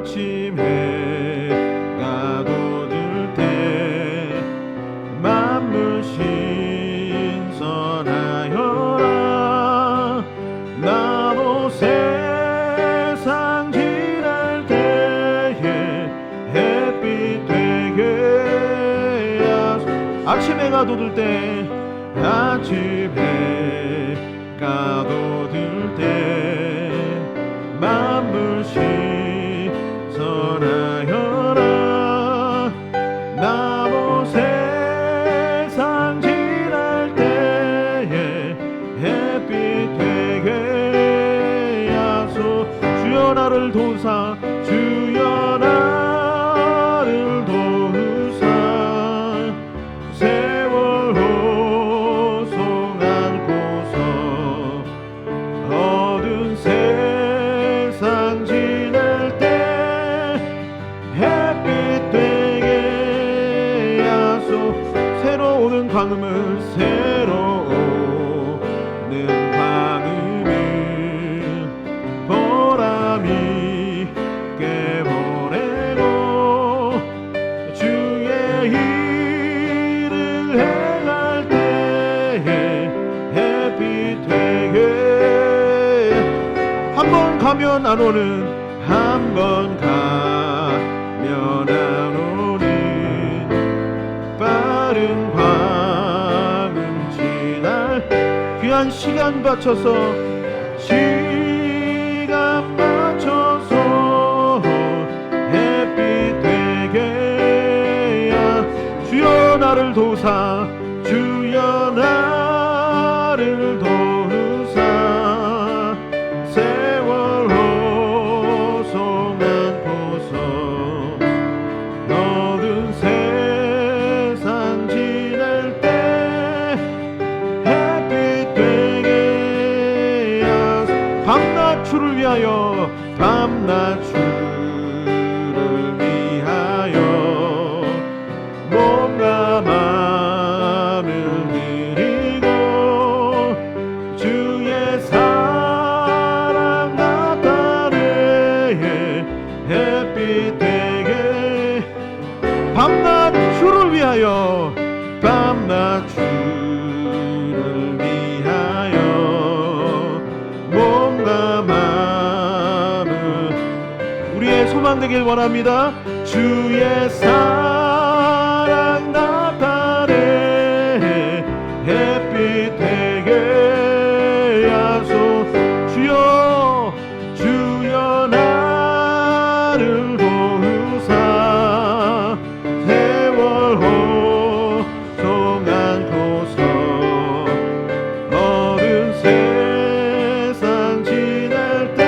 아침 해가 돋을 때 만물 신선하여라. 나도 세상 지날 때에 햇빛 되게 하소서. 아침 해가 돋을 때 아침 해가 돋을 때 만물 신선하여라. 나도 세상 지날 때에 햇빛 되게 하소서. 주여 나를 도우사 주여 나를 도우사 세월 호송 안고서 어두운 세상 지낼 때 햇빛 되게 하소서. 새로 오는 광음을 새로 오는 광음을 보람이 있게 보내고 주의 일을 행할 때에 햇빛 되게. 한 번 가면 안 오는 한 번 가면 안 오는 빠른 광음 지날 귀한 시간 바쳐서 시간 맞춰서 햇빛 되게 야. 주여 나를 도우사 주여 나를 도우사 세월 호송 안고서 어두운 세상 지낼 때 햇빛 되게 하소서. 밤낮추를 위하여 밤낮추를 위하여 몸과 마음을 드리고 주의 사랑 나타내 햇빛 되게. 밤낮추를 위하여 밤낮추를 위하여 몸과 마음을 우리의 소망 되길 원합니다. 주의 사랑 나타내 햇빛 되게 하소서. 주여 주여 나를 도우사 세월 호송 안고서 어두운 세상 지낼 때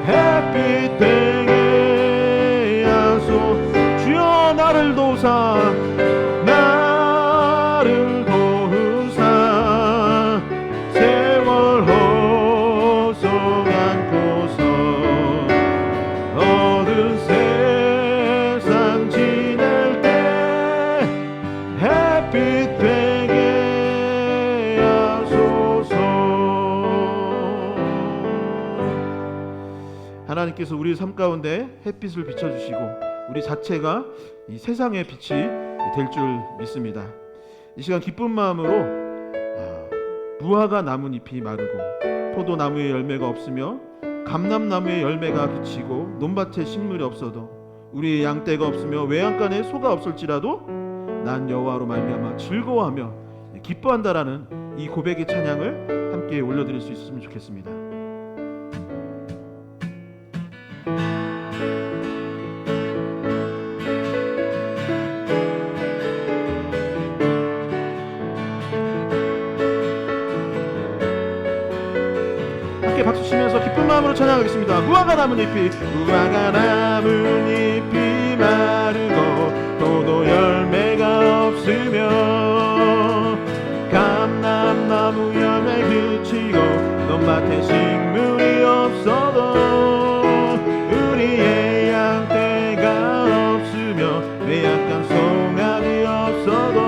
햇빛 되게 하소서. 주여 나를 도우사 나를 도우사 세월 호송 안고서 어두운 세상 지낼 때 햇빛 되게 하소서. 하나님께서 우리 삶 가운데 햇빛을 비춰주시고 우리 자체가 이 세상의 빛이 될 줄 믿습니다. 이 시간 기쁜 마음으로 무화과 나뭇잎이 마르고 포도나무의 열매가 없으며 감람나무의 열매가 그치고 논밭에 식물이 없어도 우리의 양떼가 없으며 외양간에 소가 없을지라도 난 여호와로 말미암아 즐거워하며 기뻐한다라는 이 고백의 찬양을 함께 올려드릴 수 있었으면 좋겠습니다. 박수 치면서 기쁜 마음으로 찬양하겠습니다. 무화과 나뭇잎이 마르고 포도 열매가 없으며 감람나무 열매 그치고 논밭에 식물이 없어도 우리의 양떼가 없으며 외양간 송아지 없어도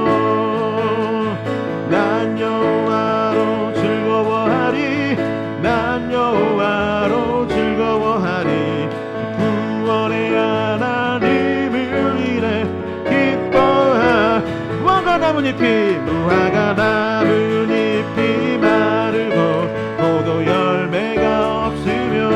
난 여호와로 즐거워하리 난 여호와로 즐거워하리 무화과 나뭇잎이 마르고 포도 열매가 없으며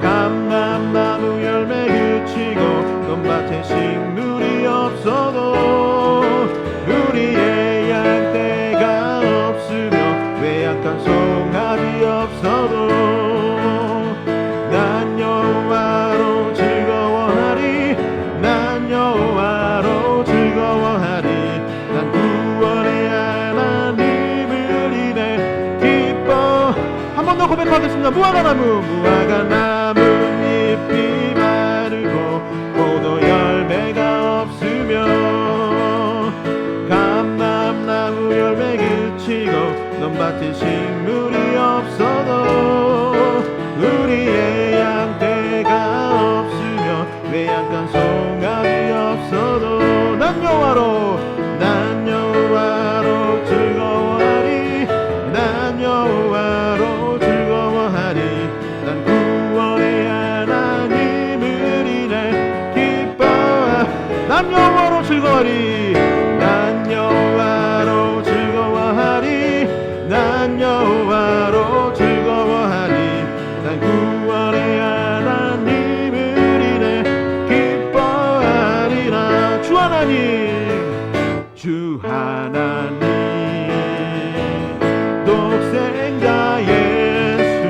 감람나무 열매 그치고 논밭에 식물이 없어도 우리의 양떼가 없으며 외양간 송아지 없어도 난 여호와로 즐거워하리 난 여호와로 즐거워하리 난 구원의 하나님을 인해 기뻐. 한 번 더 고백하겠습니다. 무화과 나뭇잎이 마르고 포도 열매가 없으며 감람나무 열매 그치고 논밭에 식물이 없어도 우리의 양떼가 없으며 외양간 송아지 없어도 난 여호와로 즐거워하리 난 여호와로 즐거워하리 난 구원의 하나님을 인해 기뻐. 난 여호와로 즐거워하리 난 여호와로 즐거워하리 난 여호와로 즐거워하리 난 구원의 하나님을 인해 기뻐하리라. 주 하나님 독생자 예수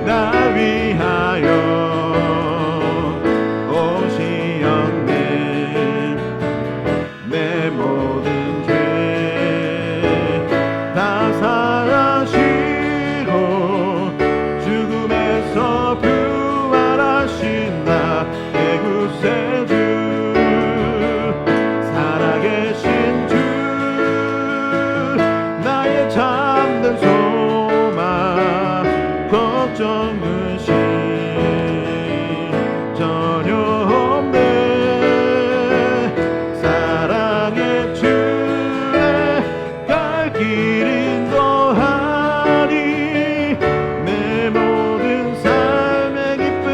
나 위하여 오시었네. 내 모든 죄 다 사하시고 죽음에서 부활하신 나의 구세주 살아계신 주 나의 참된 소망 걱정 근심 전혀 없네. 사랑의 주에 갈 길 인도하니 내 모든 삶의 기쁨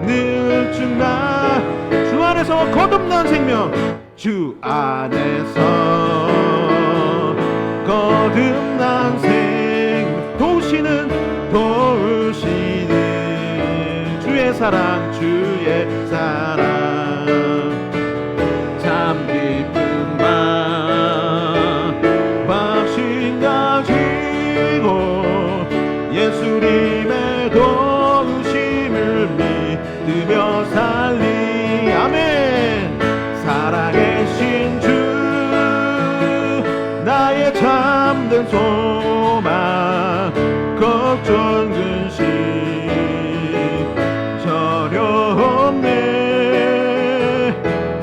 늘 충만. 주 안에서 거듭난 생명 주 안에서 거듭난 생명 도우시는 주의 사랑 참 기쁜 맘 확신 가지고 예수님의 도우심을 믿으며 살리. 아멘. 살아계신 주 나의 참된 소망 걱정 근심 전혀 없네.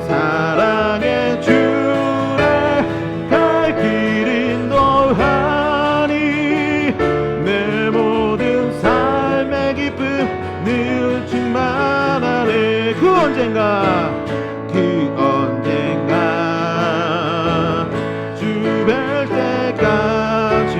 사랑의 주에 갈 길 인도하니 내 모든 삶의 기쁨 늘 충만하네. 그 언젠가 주 뵐 때까지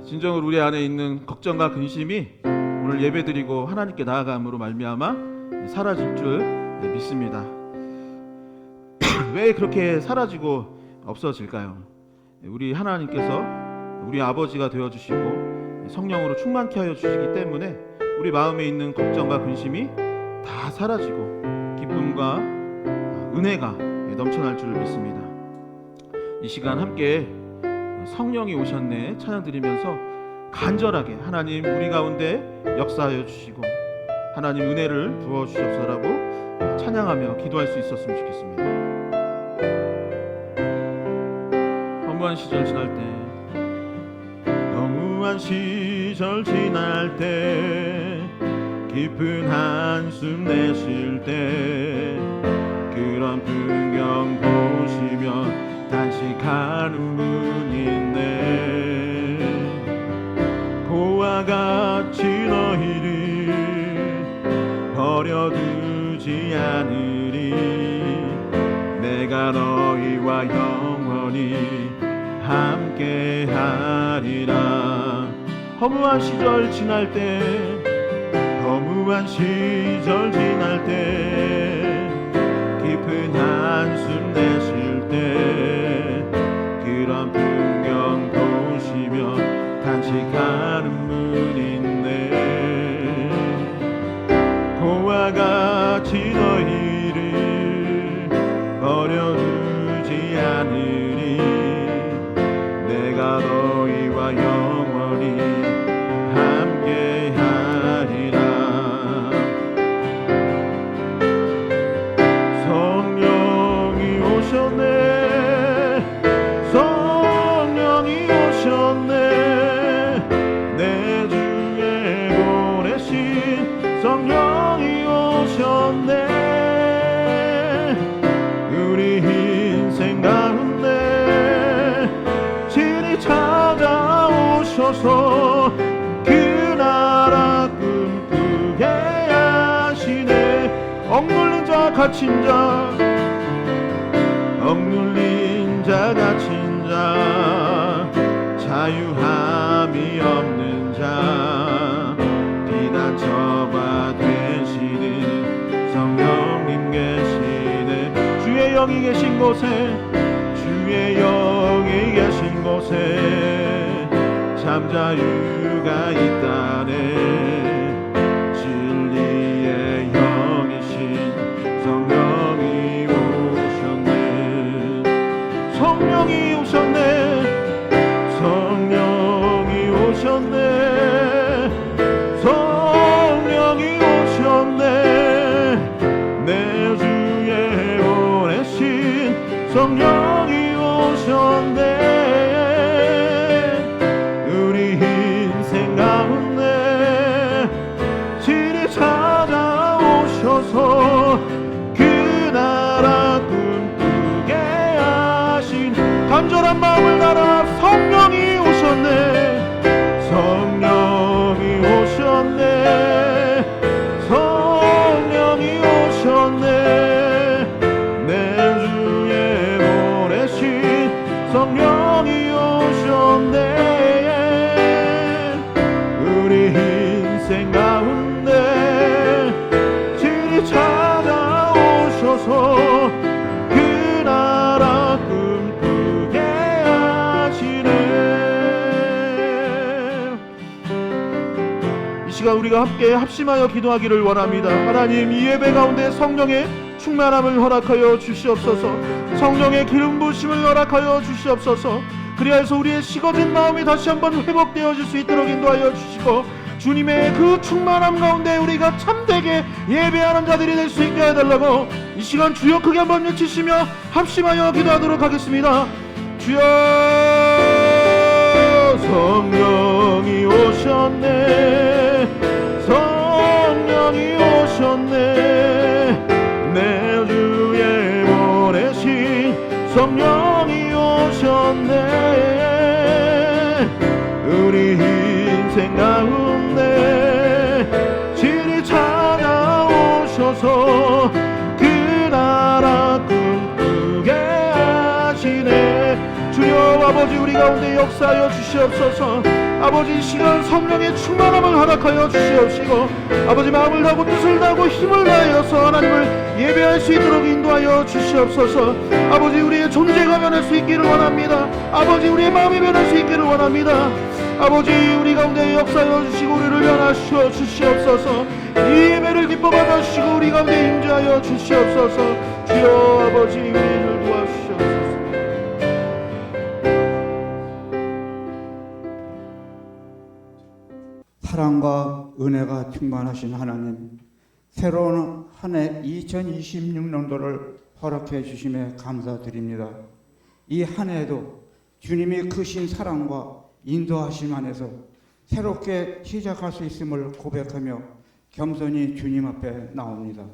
진정으로 우리 안에 있는 걱정과 근심이 오늘 예배드리고 하나님께 나아감으로 말미암아 사라질 줄 믿습니다. 왜 그렇게 사라지고 없어질까요? 우리 하나님께서 우리 아버지가 되어주시고 성령으로 충만케 하여 주시기 때문에 우리 마음에 있는 걱정과 근심이 다 사라지고 기쁨과 은혜가 넘쳐날 줄 믿습니다. 이 시간 함께 성령이 오셨네 찬양 드리면서 간절하게 하나님 우리 가운데 역사하여 주시고 하나님 은혜를 부어 주시옵소서라고 찬양하며 기도할 수 있었으면 좋겠습니다. 허무한 시절 지날 때, 허무한 시절 지날 때, 깊은 한숨 내쉴 때, 그런 풍경 보시며 단식하는 분인데, 고와 같이 너희를 버려두지 않으리. 내가 너희와 영원히 함께하리라. 허무한 시절 지날 때, 허무한 시절 지날 때, 깊은 한숨 내쉴 때, 그런 풍경 보시며 단식하는 분인데, 고와 같이 너희를 버려두지 않으리. 내가 너희와 영원히 함께하리라. 성령이 오셨네, 성령이 오셨네, 내 주에 보내신 성령이 오셨네. 우리 인생 가운데 진히 찾아오셔서 그 나라 꿈꾸게 하시네. 억눌린 자 갇힌 자, 억눌린 자 갇힌 자, 자유함이 없는 자, 비단처가 되시는 성령님 계시네. 주의 영이 계신 곳에, 주의 영이 계신 곳에 참 자유가 있다네. 진리의 영이신 성령이 오셨네. 성령이 오셨네, 성령이 오셨네, 성령이 오셨네. 내 주에 보내신 성령이 오셨네. 우리 인생 가운데 진히 찾아오셔서 그 나라 꿈꾸게 하신 간절한 마음을 달아 성령이 오셨네, 성령이 오셨네, 성령이 오셨네. 내 주에 보내신 성령이 오셨네. 우리 인생 가운데 진히 찾아오셔서 그 나라 꿈꾸게 하시네. 이 시간 우리가 함께 합심하여 기도하기를 원합니다. 하나님, 이 예배 가운데 성령의 충만함을 허락하여 주시옵소서. 성령의 기름 부으심을 허락하여 주시옵소서. 그리하여서 우리의 식어진 마음이 다시 한번 회복되어질 수 있도록 인도하여 주시고, 주님의 그 충만함 가운데 우리가 참되게 예배하는 자들이 될 수 있게 해달라고 이 시간 주여 크게 한번 외치시며 합심하여 기도하도록 하겠습니다. 주여, 성령이 오셨네, 성령이 오셨네. 내 주에 보내신 성령이 오셨네. 우리 인생 가운데 진히 찾아오셔서 그 나라 꿈꾸게 하시네. 주여 아버지, 우리가 가운데 역사하여 주시옵소서. 아버지 이 시간 성령의 충만함을 허락하여 주시옵시고 아버지 마음을 다하고 뜻을 다하고 힘을 다하여서 하나님을 예배할 수 있도록 인도하여 주시옵소서. 아버지 우리의 존재가 변할 수 있기를 원합니다. 아버지 우리의 마음이 변할 수 있기를 원합니다. 아버지 우리 가운데 역사하여 주시고 우리를 변화시켜 주시옵소서. 이 예배를 기뻐 받아 주시고 우리 가운데 임재하여 주시옵소서. 주여 아버지 우리를 도와주시옵소서. 사랑과 은혜가 충만하신 하나님, 새로운 한 해 2026년도를 허락해 주심에 감사드립니다. 이 한 해도 주님이 크신 사랑과 인도하심 안에서 새롭게 시작할 수 있음을 고백하며 겸손히 주님 앞에 나옵니다.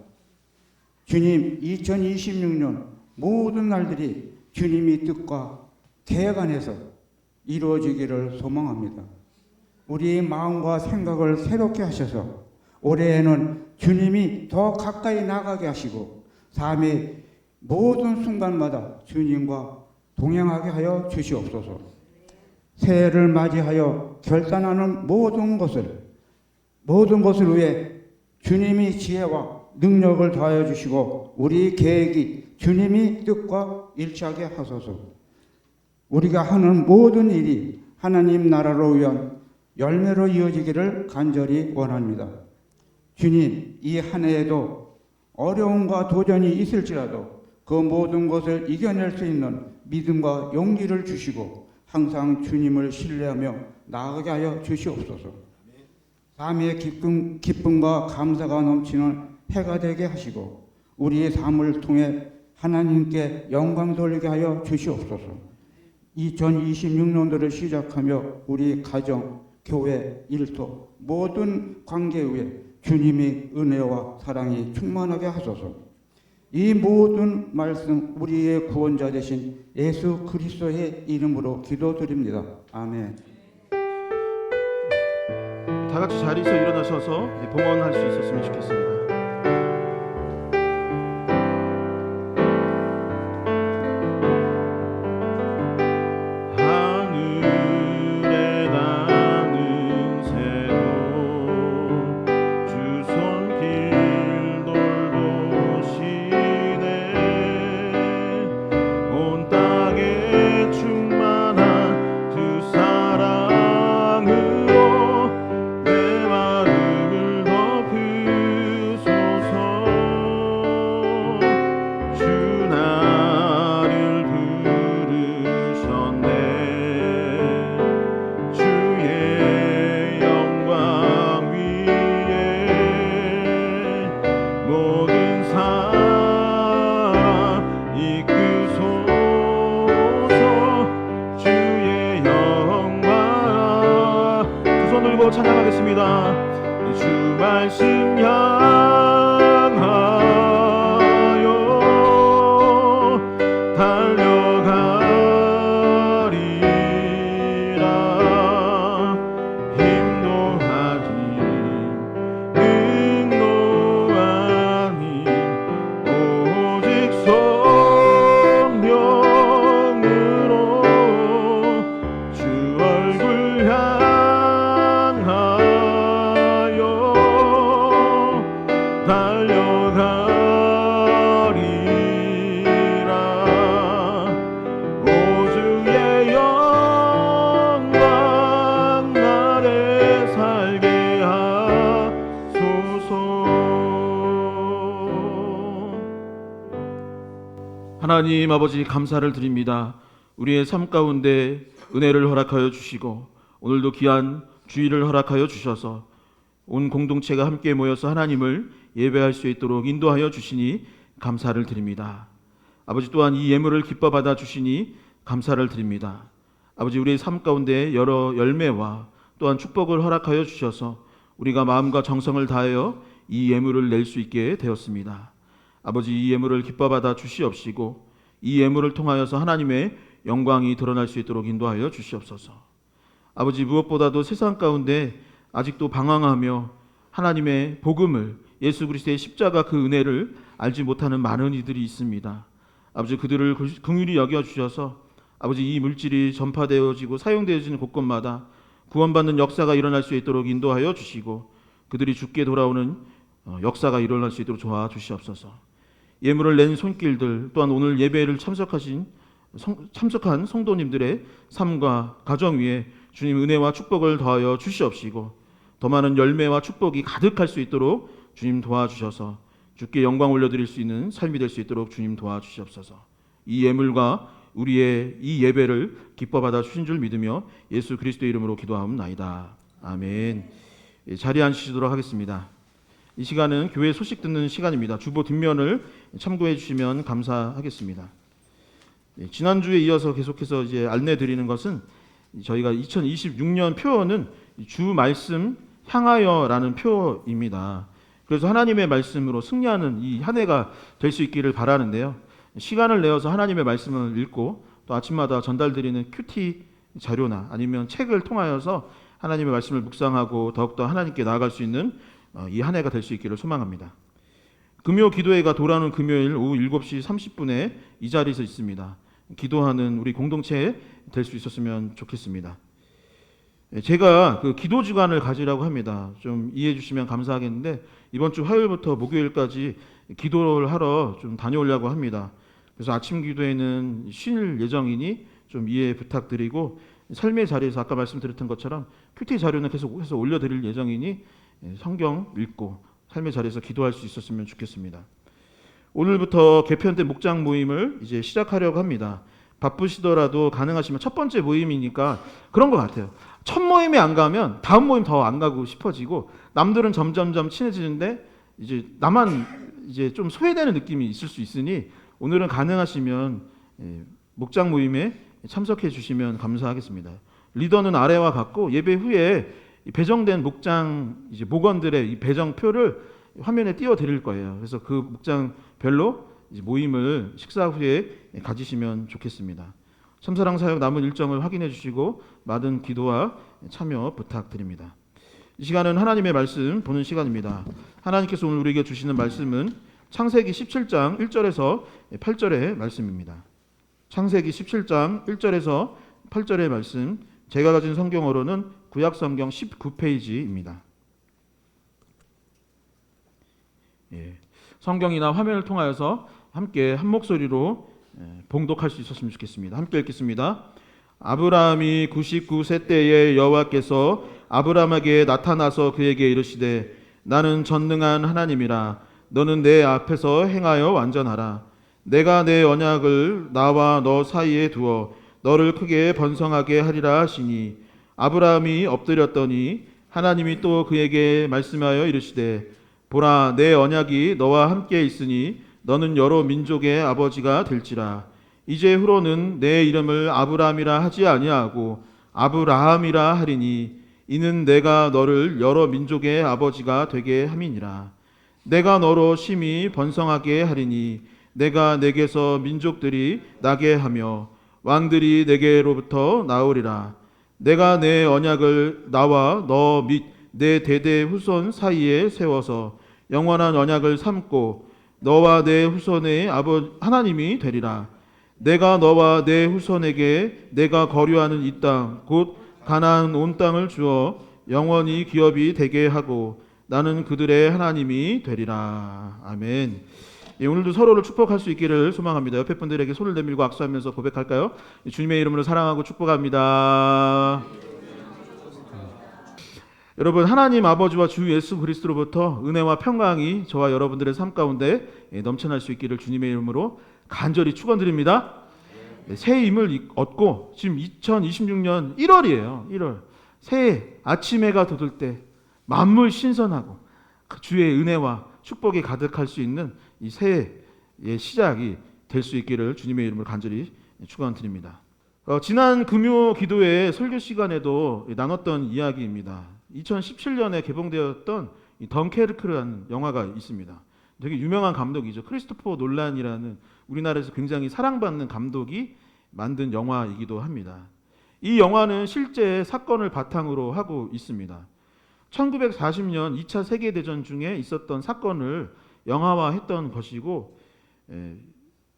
주님, 2026년 모든 날들이 주님의 뜻과 계획 안에서 이루어지기를 소망합니다. 우리의 마음과 생각을 새롭게 하셔서 올해에는 주님이 더 가까이 나가게 하시고 삶의 모든 순간마다 주님과 동행하게 하여 주시옵소서. 새해를 맞이하여 결단하는 모든 것을 위해 주님이 지혜와 능력을 더하여 주시고 우리 계획이 주님이 뜻과 일치하게 하소서. 우리가 하는 모든 일이 하나님 나라로 위한 열매로 이어지기를 간절히 원합니다. 주님, 이 한 해에도 어려움과 도전이 있을지라도 그 모든 것을 이겨낼 수 있는 믿음과 용기를 주시고 항상 주님을 신뢰하며 나아가게 하여 주시옵소서. 삶의 기쁨과 감사가 넘치는 해가 되게 하시고 우리의 삶을 통해 하나님께 영광 돌리게 하여 주시옵소서. 2026년도를 시작하며 우리 가정, 교회, 일터 모든 관계 위에 주님의 은혜와 사랑이 충만하게 하소서. 이 모든 말씀 우리의 구원자 되신 예수 그리스도의 이름으로 기도드립니다. 아멘. 다 같이 자리에서 일어나셔서 봉헌할 수 있었으면 좋겠습니다. 찬양하겠습니다. 주 말씀 향하여 달려가리라. 힘도 아니 능도 아니 오직 성령으로 주 얼굴 달려가리라. 오 주의 영광 나를 살게 하소서. 하나님 아버지 감사를 드립니다. 우리의 삶 가운데 은혜를 허락하여 주시고 오늘도 귀한 주일을 허락하여 주셔서 온 공동체가 함께 모여서 하나님을 예배할 수 있도록 인도하여 주시니 감사를 드립니다. 아버지 또한 이 예물을 기뻐 받아 주시니 감사를 드립니다. 아버지 우리의 삶 가운데 여러 열매와 또한 축복을 허락하여 주셔서 우리가 마음과 정성을 다하여 이 예물을 낼 수 있게 되었습니다. 아버지 이 예물을 기뻐 받아 주시옵시고 이 예물을 통하여서 하나님의 영광이 드러날 수 있도록 인도하여 주시옵소서. 아버지 무엇보다도 세상 가운데 아직도 방황하며 하나님의 복음을 예수 그리스도의 십자가 그 은혜를 알지 못하는 많은 이들이 있습니다. 아버지 그들을 긍휼히 여겨주셔서 아버지, 이 물질이 전파되어지고 사용되어지는 곳곳마다 구원받는 역사가 일어날 수 있도록 인도하여 주시고 그들이 주께 돌아오는 역사가 일어날 수 있도록 도와주시옵소서. 예물을 낸 손길들 또한 오늘 예배를 참석한 성도님들의 삶과 가정 위에 주님 은혜와 축복을 더하여 주시옵시고 더 많은 열매와 축복이 가득할 수 있도록 주님 도와주셔서 주께 영광 올려드릴 수 있는 삶이 될 수 있도록 주님 도와주시옵소서. 이 예물과 우리의 이 예배를 기뻐 받아 주신 줄 믿으며 예수 그리스도의 이름으로 기도하옵나이다. 아멘. 자리에 앉으시도록 하겠습니다. 이 시간은 교회 소식 듣는 시간입니다. 주보 뒷면을 참고해 주시면 감사하겠습니다. 지난주에 이어서 계속해서 이제 안내 드리는 것은 저희가 2026년 표어는 주 말씀 향하여라는 표어입니다. 그래서 하나님의 말씀으로 승리하는 이 한 해가 될 수 있기를 바라는데요. 시간을 내어서 하나님의 말씀을 읽고 또 아침마다 전달드리는 큐티 자료나 아니면 책을 통하여서 하나님의 말씀을 묵상하고 더욱더 하나님께 나아갈 수 있는 이 한 해가 될 수 있기를 소망합니다. 금요 기도회가 돌아오는 금요일 오후 7시 30분에 이 자리에서 있습니다. 기도하는 우리 공동체 될 수 있었으면 좋겠습니다. 제가 그 기도 주간을 가지라고 합니다. 좀 이해해 주시면 감사하겠는데 이번 주 화요일부터 목요일까지 기도를 하러 좀 다녀오려고 합니다. 그래서 아침 기도에는 쉴 예정이니 좀 이해 부탁드리고 삶의 자리에서 아까 말씀드렸던 것처럼 큐티 자료는 계속해서 올려드릴 예정이니 성경 읽고 삶의 자리에서 기도할 수 있었으면 좋겠습니다. 오늘부터 개편된 목장 모임을 이제 시작하려고 합니다. 바쁘시더라도 가능하시면 첫 번째 모임이니까 그런 것 같아요. 첫 모임에 안 가면 다음 모임 더 안 가고 싶어지고 남들은 점점점 친해지는데 이제 나만 이제 좀 소외되는 느낌이 있을 수 있으니 오늘은 가능하시면 목장 모임에 참석해 주시면 감사하겠습니다. 리더는 아래와 같고 예배 후에 배정된 목장 이제 목원들의 이 배정표를 화면에 띄워 드릴 거예요. 그래서 그 목장별로 이제 모임을 식사 후에 가지시면 좋겠습니다. 참사랑 사역 남은 일정을 확인해 주시고 많은 기도와 참여 부탁드립니다. 이 시간은 하나님의 말씀 보는 시간입니다. 하나님께서 오늘 우리에게 주시는 말씀은 창세기 17장 1절에서 8절의 말씀입니다. 창세기 17장 1절에서 8절의 말씀, 제가 가진 성경어로는 구약성경 19페이지입니다. 성경이나 화면을 통하여서 함께 한 목소리로 봉독할 수 있었으면 좋겠습니다. 함께 읽겠습니다. 아브라함이 99세 때에 여호와께서 아브라함에게 나타나서 그에게 이르시되 나는 전능한 하나님이라 너는 내 앞에서 행하여 완전하라. 내가 내 언약을 나와 너 사이에 두어 너를 크게 번성하게 하리라 하시니 아브라함이 엎드렸더니 하나님이 또 그에게 말씀하여 이르시되 보라 내 언약이 너와 함께 있으니 너는 여러 민족의 아버지가 될지라. 이제 후로는 내 이름을 아브라함이라 하지 아니하고 아브라함이라 하리니 이는 내가 너를 여러 민족의 아버지가 되게 함이니라. 내가 너로 심히 번성하게 하리니 내가 내게서 민족들이 나게 하며 왕들이 내게로부터 나오리라. 내가 내 언약을 나와 너 및 내 대대 후손 사이에 세워서 영원한 언약을 삼고 너와 내 후손의 하나님이 되리라. 내가 너와 내 후손에게 내가 거류하는 이 땅 곧 가나안 온 땅을 주어 영원히 기업이 되게 하고 나는 그들의 하나님이 되리라. 아멘. 오늘도 서로를 축복할 수 있기를 소망합니다. 옆에 분들에게 손을 내밀고 악수하면서 고백할까요? 주님의 이름으로 사랑하고 축복합니다. 여러분, 하나님 아버지와 주 예수 그리스도로부터 은혜와 평강이 저와 여러분들의 삶 가운데 넘쳐날 수 있기를 주님의 이름으로 간절히 축원드립니다. 새해 힘을 얻고 지금 2026년 1월이에요. 1월. 새해 아침 해가 돋을 때 만물 신선하고 그 주의 은혜와 축복이 가득할 수 있는 이 새해의 시작이 될 수 있기를 주님의 이름으로 간절히 축원드립니다. 지난 금요 기도회 설교 시간에도 나눴던 이야기입니다. 2017년에 개봉되었던 이 덩케르크라는 영화가 있습니다. 되게 유명한 감독이죠. 크리스토퍼 놀란이라는 우리나라에서 굉장히 사랑받는 감독이 만든 영화이기도 합니다. 이 영화는 실제 사건을 바탕으로 하고 있습니다. 1940년 2차 세계대전 중에 있었던 사건을 영화화했던 것이고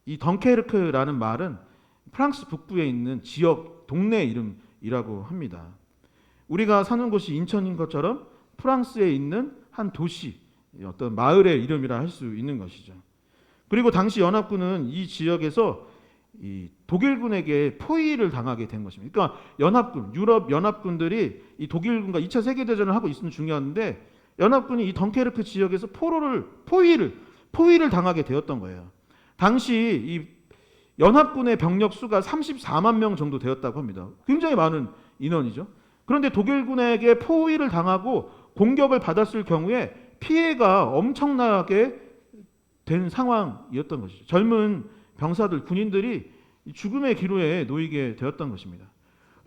이 덩케르크라는 말은 프랑스 북부에 있는 지역 동네 이름이라고 합니다. 우리가 사는 곳이 인천인 것처럼 프랑스에 있는 한 도시, 어떤 마을의 이름이라 할 수 있는 것이죠. 그리고 당시 연합군은 이 지역에서 이 독일군에게 포위를 당하게 된 것입니다. 그러니까 연합군, 유럽 연합군들이 이 독일군과 2차 세계대전을 하고 있는 중이었는데 연합군이 이 덩케르크 지역에서 포위를 당하게 되었던 거예요. 당시 이 연합군의 병력 수가 34만 명 정도 되었다고 합니다. 굉장히 많은 인원이죠. 그런데 독일군에게 포위를 당하고 공격을 받았을 경우에 피해가 엄청나게 된 상황이었던 것이죠. 젊은 병사들, 군인들이 죽음의 기로에 놓이게 되었던 것입니다.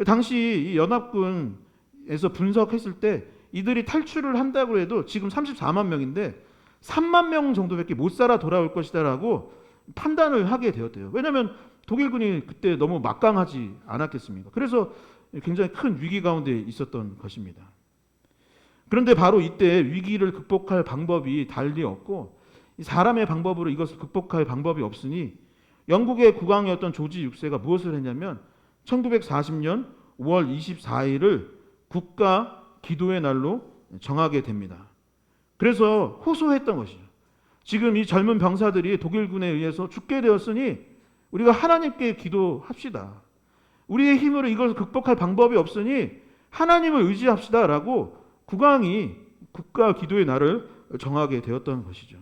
당시 이 연합군에서 분석했을 때 이들이 탈출을 한다고 해도 지금 34만 명인데 3만 명 정도밖에 못 살아 돌아올 것이다라고 판단을 하게 되었대요. 왜냐하면 독일군이 그때 너무 막강하지 않았겠습니까? 그래서 굉장히 큰 위기 가운데 있었던 것입니다. 그런데 바로 이때 위기를 극복할 방법이 달리 없고 사람의 방법으로 이것을 극복할 방법이 없으니 영국의 국왕이었던 조지 6세가 무엇을 했냐면 1940년 5월 24일을 국가 기도의 날로 정하게 됩니다. 그래서 호소했던 것이죠. 지금 이 젊은 병사들이 독일군에 의해서 죽게 되었으니 우리가 하나님께 기도합시다. 우리의 힘으로 이것을 극복할 방법이 없으니 하나님을 의지합시다라고 국왕이 국가 기도의 날을 정하게 되었던 것이죠.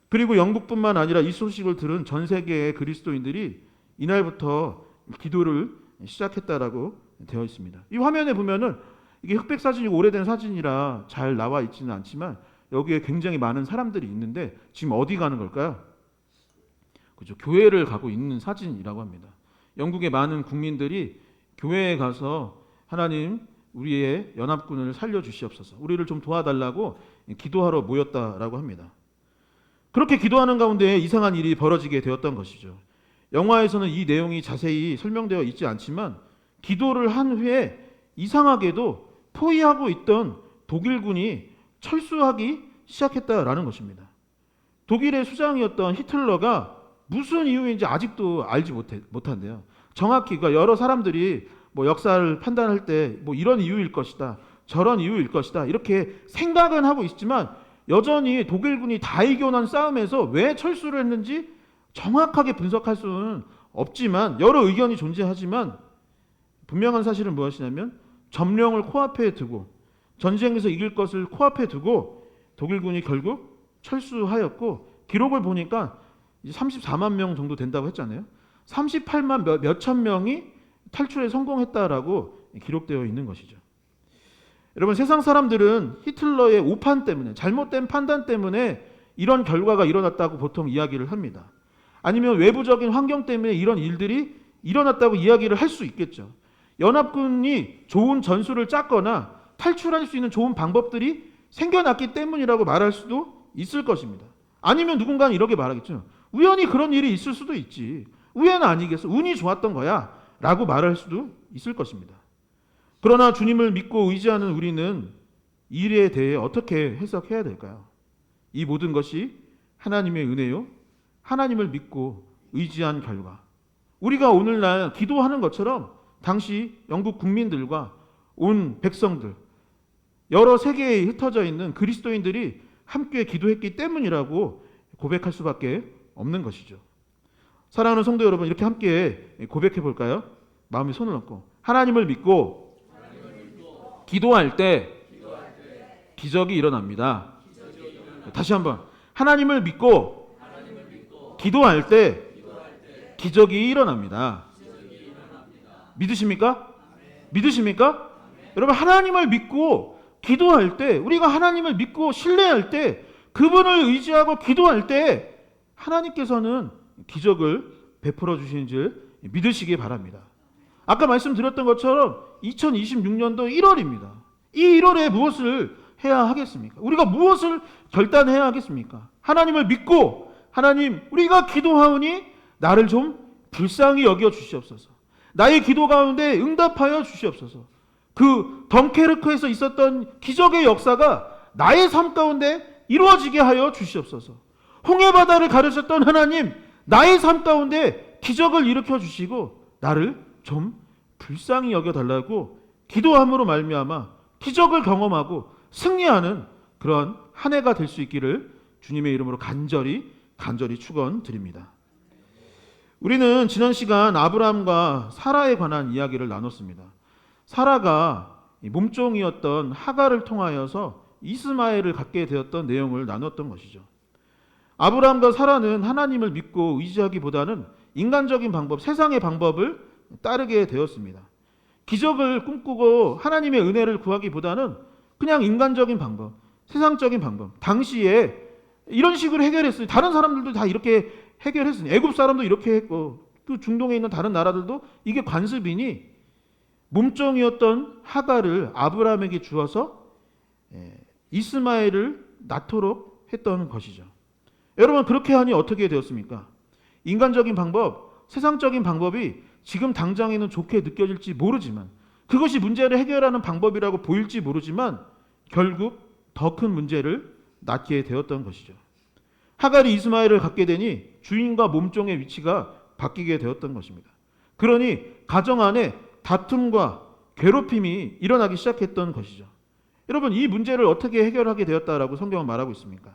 그리고 영국뿐만 아니라 이 소식을 들은 전 세계의 그리스도인들이 이날부터 기도를 시작했다라고 되어 있습니다. 이 화면에 보면은 이게 흑백 사진이고 오래된 사진이라 잘 나와 있지는 않지만 여기에 굉장히 많은 사람들이 있는데 지금 어디 가는 걸까요? 그죠? 교회를 가고 있는 사진이라고 합니다. 영국의 많은 국민들이 교회에 가서 하나님 우리의 연합군을 살려주시옵소서, 우리를 좀 도와달라고 기도하러 모였다라고 합니다. 그렇게 기도하는 가운데 이상한 일이 벌어지게 되었던 것이죠. 영화에서는 이 내용이 자세히 설명되어 있지 않지만 기도를 한 후에 이상하게도 포위하고 있던 독일군이 철수하기 시작했다라는 것입니다. 독일의 수장이었던 히틀러가 무슨 이유인지 아직도 알지 못한대요. 정확히 그러니까 여러 사람들이 뭐 역사를 판단할 때 뭐 이런 이유일 것이다, 저런 이유일 것이다 이렇게 생각은 하고 있지만 여전히 독일군이 다 이겨난 싸움에서 왜 철수를 했는지 정확하게 분석할 수는 없지만 여러 의견이 존재하지만 분명한 사실은 무엇이냐면 점령을 코앞에 두고 전쟁에서 이길 것을 코앞에 두고 독일군이 결국 철수하였고 기록을 보니까 34만 명 정도 된다고 했잖아요. 38만 몇천 명이 탈출에 성공했다라고 기록되어 있는 것이죠. 여러분, 세상 사람들은 히틀러의 오판 때문에, 잘못된 판단 때문에 이런 결과가 일어났다고 보통 이야기를 합니다. 아니면 외부적인 환경 때문에 이런 일들이 일어났다고 이야기를 할 수 있겠죠. 연합군이 좋은 전술을 짰거나 탈출할 수 있는 좋은 방법들이 생겨났기 때문이라고 말할 수도 있을 것입니다. 아니면 누군가는 이렇게 말하겠죠. 우연히 그런 일이 있을 수도 있지. 우연은 아니겠어. 운이 좋았던 거야. 라고 말할 수도 있을 것입니다. 그러나 주님을 믿고 의지하는 우리는 이 일에 대해 어떻게 해석해야 될까요? 이 모든 것이 하나님의 은혜요, 하나님을 믿고 의지한 결과, 우리가 오늘날 기도하는 것처럼 당시 영국 국민들과 온 백성들, 여러 세계에 흩어져 있는 그리스도인들이 함께 기도했기 때문이라고 고백할 수밖에 없는 것이죠. 사랑하는 성도 여러분, 이렇게 함께 고백해 볼까요? 마음에 손을 얹고 하나님을 믿고 기도할 때 기적이 일어납니다. 다시 한번, 하나님을 믿고 기도할 때 기적이 일어납니다. 믿으십니까? 믿으십니까? 여러분, 하나님을 믿고 기도할 때, 우리가 하나님을 믿고 신뢰할 때, 그분을 의지하고 기도할 때 하나님께서는 기적을 베풀어 주시는 줄 믿으시기 바랍니다. 아까 말씀드렸던 것처럼 2026년도 1월입니다. 이 1월에 무엇을 해야 하겠습니까? 우리가 무엇을 결단해야 하겠습니까? 하나님을 믿고, 하나님 우리가 기도하오니 나를 좀 불쌍히 여겨 주시옵소서, 나의 기도 가운데 응답하여 주시옵소서, 그 덩케르크에서 있었던 기적의 역사가 나의 삶 가운데 이루어지게 하여 주시옵소서, 홍해 바다를 가르셨던 하나님 나의 삶 가운데 기적을 일으켜 주시고 나를 좀 불쌍히 여겨 달라고 기도함으로 말미암아 기적을 경험하고 승리하는 그런 한 해가 될 수 있기를 주님의 이름으로 간절히 축원드립니다. 우리는 지난 시간 아브라함과 사라에 관한 이야기를 나눴습니다. 사라가 몸종이었던 하갈을 통하여서 이스마엘을 갖게 되었던 내용을 나눴던 것이죠. 아브라함과 사라는 하나님을 믿고 의지하기보다는 인간적인 방법, 세상의 방법을 따르게 되었습니다. 기적을 꿈꾸고 하나님의 은혜를 구하기보다는 그냥 인간적인 방법, 세상적인 방법, 당시에 이런 식으로 해결했어요. 다른 사람들도 다 이렇게 해결했으니 애굽 사람도 이렇게 했고 또 중동에 있는 다른 나라들도 이게 관습이니 몸종이었던 하갈을 아브라함에게 주어서 이스마엘을 낳도록 했던 것이죠. 여러분, 그렇게 하니 어떻게 되었습니까? 인간적인 방법, 세상적인 방법이 지금 당장에는 좋게 느껴질지 모르지만, 그것이 문제를 해결하는 방법이라고 보일지 모르지만 결국 더 큰 문제를 낳게 되었던 것이죠. 하갈이 이스마엘을 갖게 되니 주인과 몸종의 위치가 바뀌게 되었던 것입니다. 그러니 가정 안에 다툼과 괴롭힘이 일어나기 시작했던 것이죠. 여러분, 이 문제를 어떻게 해결하게 되었다라고 성경은 말하고 있습니까?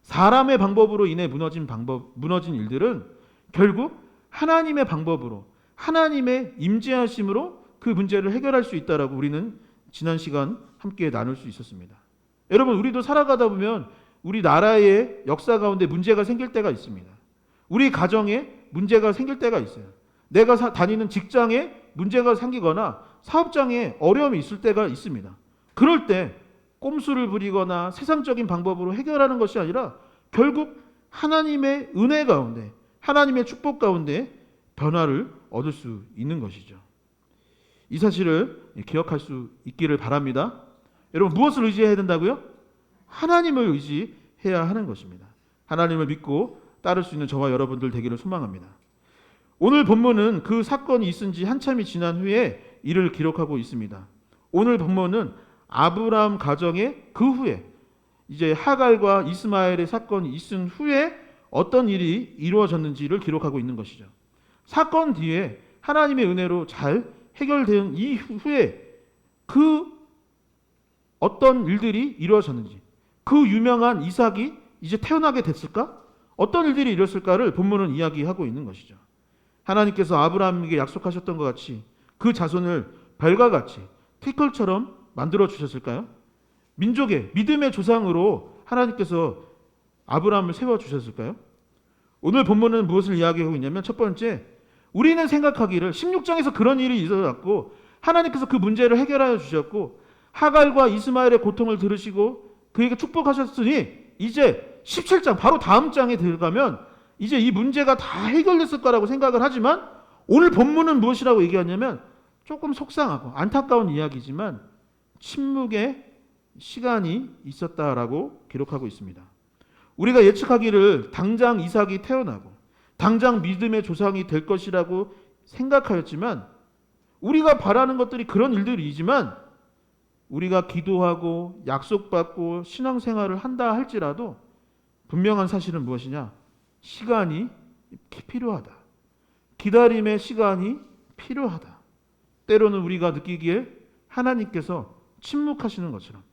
사람의 방법으로 인해 무너진 일들은 결국 하나님의 방법으로, 하나님의 임재하심으로 그 문제를 해결할 수 있다라고 우리는 지난 시간 함께 나눌 수 있었습니다. 여러분, 우리도 살아가다 보면 우리 나라의 역사 가운데 문제가 생길 때가 있습니다. 우리 가정에 문제가 생길 때가 있어요. 내가 다니는 직장에 문제가 생기거나 사업장에 어려움이 있을 때가 있습니다. 그럴 때 꼼수를 부리거나 세상적인 방법으로 해결하는 것이 아니라 결국 하나님의 은혜 가운데, 하나님의 축복 가운데 변화를 얻을 수 있는 것이죠. 이 사실을 기억할 수 있기를 바랍니다. 여러분, 무엇을 의지해야 된다고요? 하나님을 의지해야 하는 것입니다. 하나님을 믿고 따를 수 있는 저와 여러분들 되기를 소망합니다. 오늘 본문은 그 사건이 있은 지 한참이 지난 후에 이를 기록하고 있습니다. 오늘 본문은 아브라함 가정의 그 후에, 이제 하갈과 이스마엘의 사건이 있은 후에 어떤 일이 이루어졌는지를 기록하고 있는 것이죠. 사건 뒤에 하나님의 은혜로 잘 해결된 이후에 그 어떤 일들이 이루어졌는지, 그 유명한 이삭이 이제 태어나게 됐을까? 어떤 일들이 이뤘을까를 본문은 이야기하고 있는 것이죠. 하나님께서 아브라함에게 약속하셨던 것 같이 그 자손을 별과 같이 티끌처럼 만들어 주셨을까요? 민족의 믿음의 조상으로 하나님께서 아브라함을 세워 주셨을까요? 오늘 본문은 무엇을 이야기하고 있냐면, 첫 번째, 우리는 생각하기를 16장에서 그런 일이 있었고 하나님께서 그 문제를 해결하여 주셨고 하갈과 이스마엘의 고통을 들으시고 그에게 축복하셨으니 이제 17장 바로 다음 장에 들어가면 이제 이 문제가 다 해결됐을 거라고 생각을 하지만, 오늘 본문은 무엇이라고 얘기하냐면 조금 속상하고 안타까운 이야기지만 침묵의 시간이 있었다라고 기록하고 있습니다. 우리가 예측하기를 당장 이삭이 태어나고 당장 믿음의 조상이 될 것이라고 생각하였지만, 우리가 바라는 것들이 그런 일들이지만 우리가 기도하고 약속받고 신앙생활을 한다 할지라도 분명한 사실은 무엇이냐? 시간이 필요하다. 기다림의 시간이 필요하다. 때로는 우리가 느끼기에 하나님께서 침묵하시는 것처럼,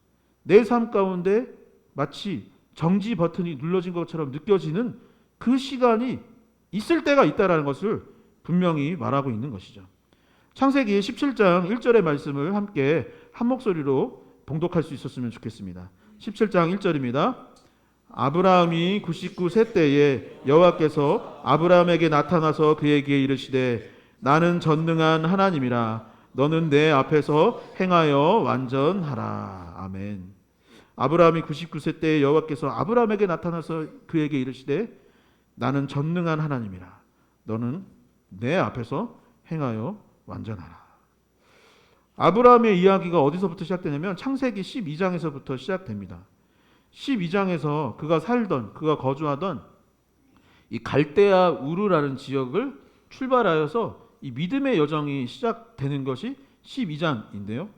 내 삶 가운데 마치 정지 버튼이 눌러진 것처럼 느껴지는 그 시간이 있을 때가 있다라는 것을 분명히 말하고 있는 것이죠. 창세기 17장 1절의 말씀을 함께 한 목소리로 봉독할 수 있었으면 좋겠습니다. 17장 1절입니다. 아브라함이 99세 때에 여호와께서 아브라함에게 나타나서 그에게 이르시되 나는 전능한 하나님이라 너는 내 앞에서 행하여 완전하라. 아멘. 아브라함이 99세 때에 여호와께서 아브라함에게 나타나서 그에게 이르시되 나는 전능한 하나님이라 너는 내 앞에서 행하여 완전하라. 아브라함의 이야기가 어디서부터 시작되냐면 창세기 12장에서부터 시작됩니다. 12장에서 그가 거주하던 이 갈대아 우르라는 지역을 출발하여서 이 믿음의 여정이 시작되는 것이 12장인데요.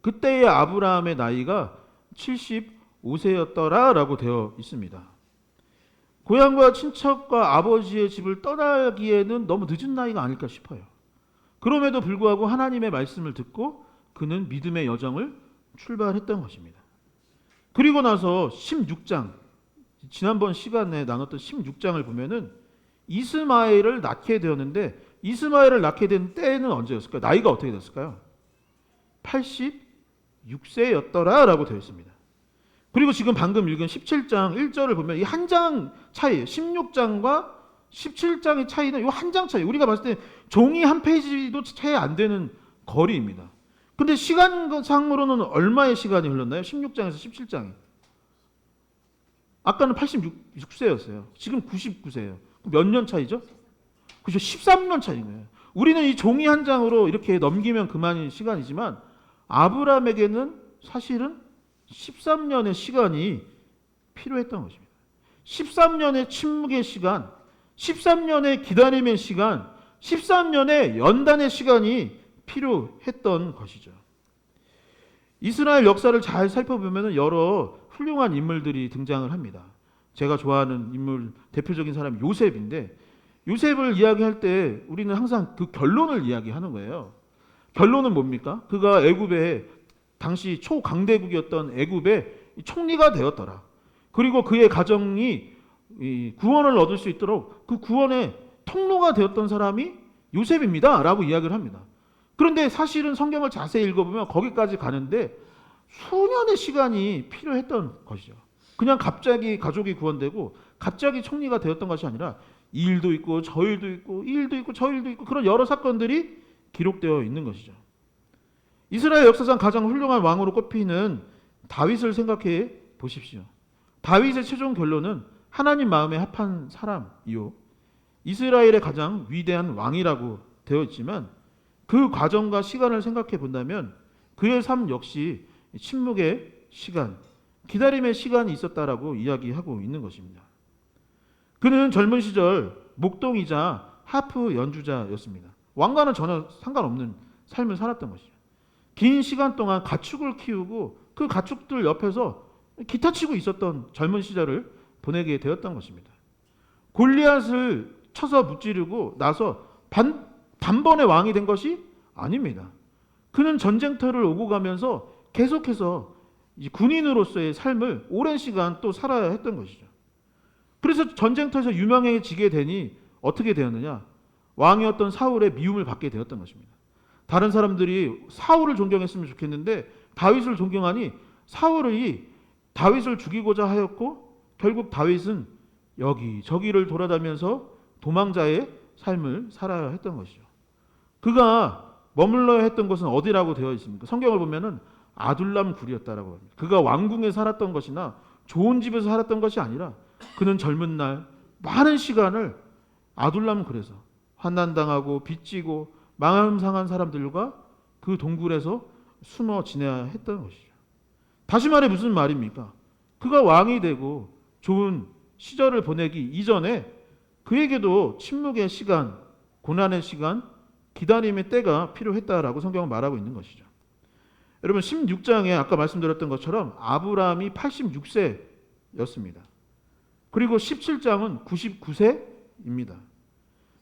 그때의 아브라함의 나이가 75세였더라라고 되어 있습니다. 고향과 친척과 아버지의 집을 떠나기에는 너무 늦은 나이가 아닐까 싶어요. 그럼에도 불구하고 하나님의 말씀을 듣고 그는 믿음의 여정을 출발했던 것입니다. 그리고 나서 16장, 지난번 시간에 나눴던 16장을 보면은 이스마엘을 낳게 되었는데, 이스마엘을 낳게 된 때는 언제였을까요? 나이가 어떻게 됐을까요? 86세였더라 라고 되어 있습니다. 그리고 지금 방금 읽은 17장 1절을 보면 이 한 장 차이예요. 16장과 17장의 차이는 이 한 장 차이. 우리가 봤을 때 종이 한 페이지도 차이 안 되는 거리입니다. 근데 시간상으로는 얼마의 시간이 흘렀나요? 16장에서 17장이. 아까는 86세였어요. 지금 99세예요. 몇 년 차이죠? 그죠? 13년 차이인 거예요. 우리는 이 종이 한 장으로 이렇게 넘기면 그만인 시간이지만 아브라함에게는 사실은 13년의 시간이 필요했던 것입니다. 13년의 침묵의 시간, 13년의 기다림의 시간, 13년의 연단의 시간이 필요했던 것이죠. 이스라엘 역사를 잘 살펴보면 여러 훌륭한 인물들이 등장을 합니다. 제가 좋아하는 인물 대표적인 사람이 요셉인데, 요셉을 이야기할 때 우리는 항상 그 결론을 이야기하는 거예요. 결론은 뭡니까? 그가 애굽의 당시 초강대국이었던 애굽의 총리가 되었더라. 그리고 그의 가정이 구원을 얻을 수 있도록 그 구원의 통로가 되었던 사람이 요셉입니다 라고 이야기를 합니다. 그런데 사실은 성경을 자세히 읽어보면 거기까지 가는데 수년의 시간이 필요했던 것이죠. 그냥 갑자기 가족이 구원되고 갑자기 총리가 되었던 것이 아니라 이 일도 있고 저 일도 있고 이 일도 있고 저 일도 있고 그런 여러 사건들이 기록되어 있는 것이죠. 이스라엘 역사상 가장 훌륭한 왕으로 꼽히는 다윗을 생각해 보십시오. 다윗의 최종 결론은 하나님 마음에 합한 사람이요, 이스라엘의 가장 위대한 왕이라고 되어 있지만 그 과정과 시간을 생각해 본다면 그의 삶 역시 침묵의 시간, 기다림의 시간이 있었다라고 이야기하고 있는 것입니다. 그는 젊은 시절 목동이자 하프 연주자였습니다. 왕과는 전혀 상관없는 삶을 살았던 것이죠. 긴 시간 동안 가축을 키우고 그 가축들 옆에서 기타 치고 있었던 젊은 시절을 보내게 되었던 것입니다. 골리앗을 쳐서 무찌르고 나서 단번에 왕이 된 것이 아닙니다. 그는 전쟁터를 오고 가면서 계속해서 군인으로서의 삶을 오랜 시간 또 살아야 했던 것이죠. 그래서 전쟁터에서 유명해지게 되니 어떻게 되었느냐? 왕이었던 사울의 미움을 받게 되었던 것입니다. 다른 사람들이 사울을 존경했으면 좋겠는데 다윗을 존경하니 사울이 다윗을 죽이고자 하였고 결국 다윗은 여기저기를 돌아다니면서 도망자의 삶을 살아야 했던 것이죠. 그가 머물러야 했던 곳은 어디라고 되어 있습니까? 성경을 보면은 아둘람 굴이었다라고 합니다. 그가 왕궁에 살았던 것이나 좋은 집에서 살았던 것이 아니라 그는 젊은 날 많은 시간을 아둘람 굴에서 환난당하고 빚지고 마음 상한 사람들과 그 동굴에서 숨어 지내야 했던 것이죠. 다시 말해 무슨 말입니까? 그가 왕이 되고 좋은 시절을 보내기 이전에 그에게도 침묵의 시간, 고난의 시간, 기다림의 때가 필요했다라고 성경은 말하고 있는 것이죠. 여러분 16장에 아까 말씀드렸던 것처럼 아브라함이 86세였습니다. 그리고 17장은 99세입니다.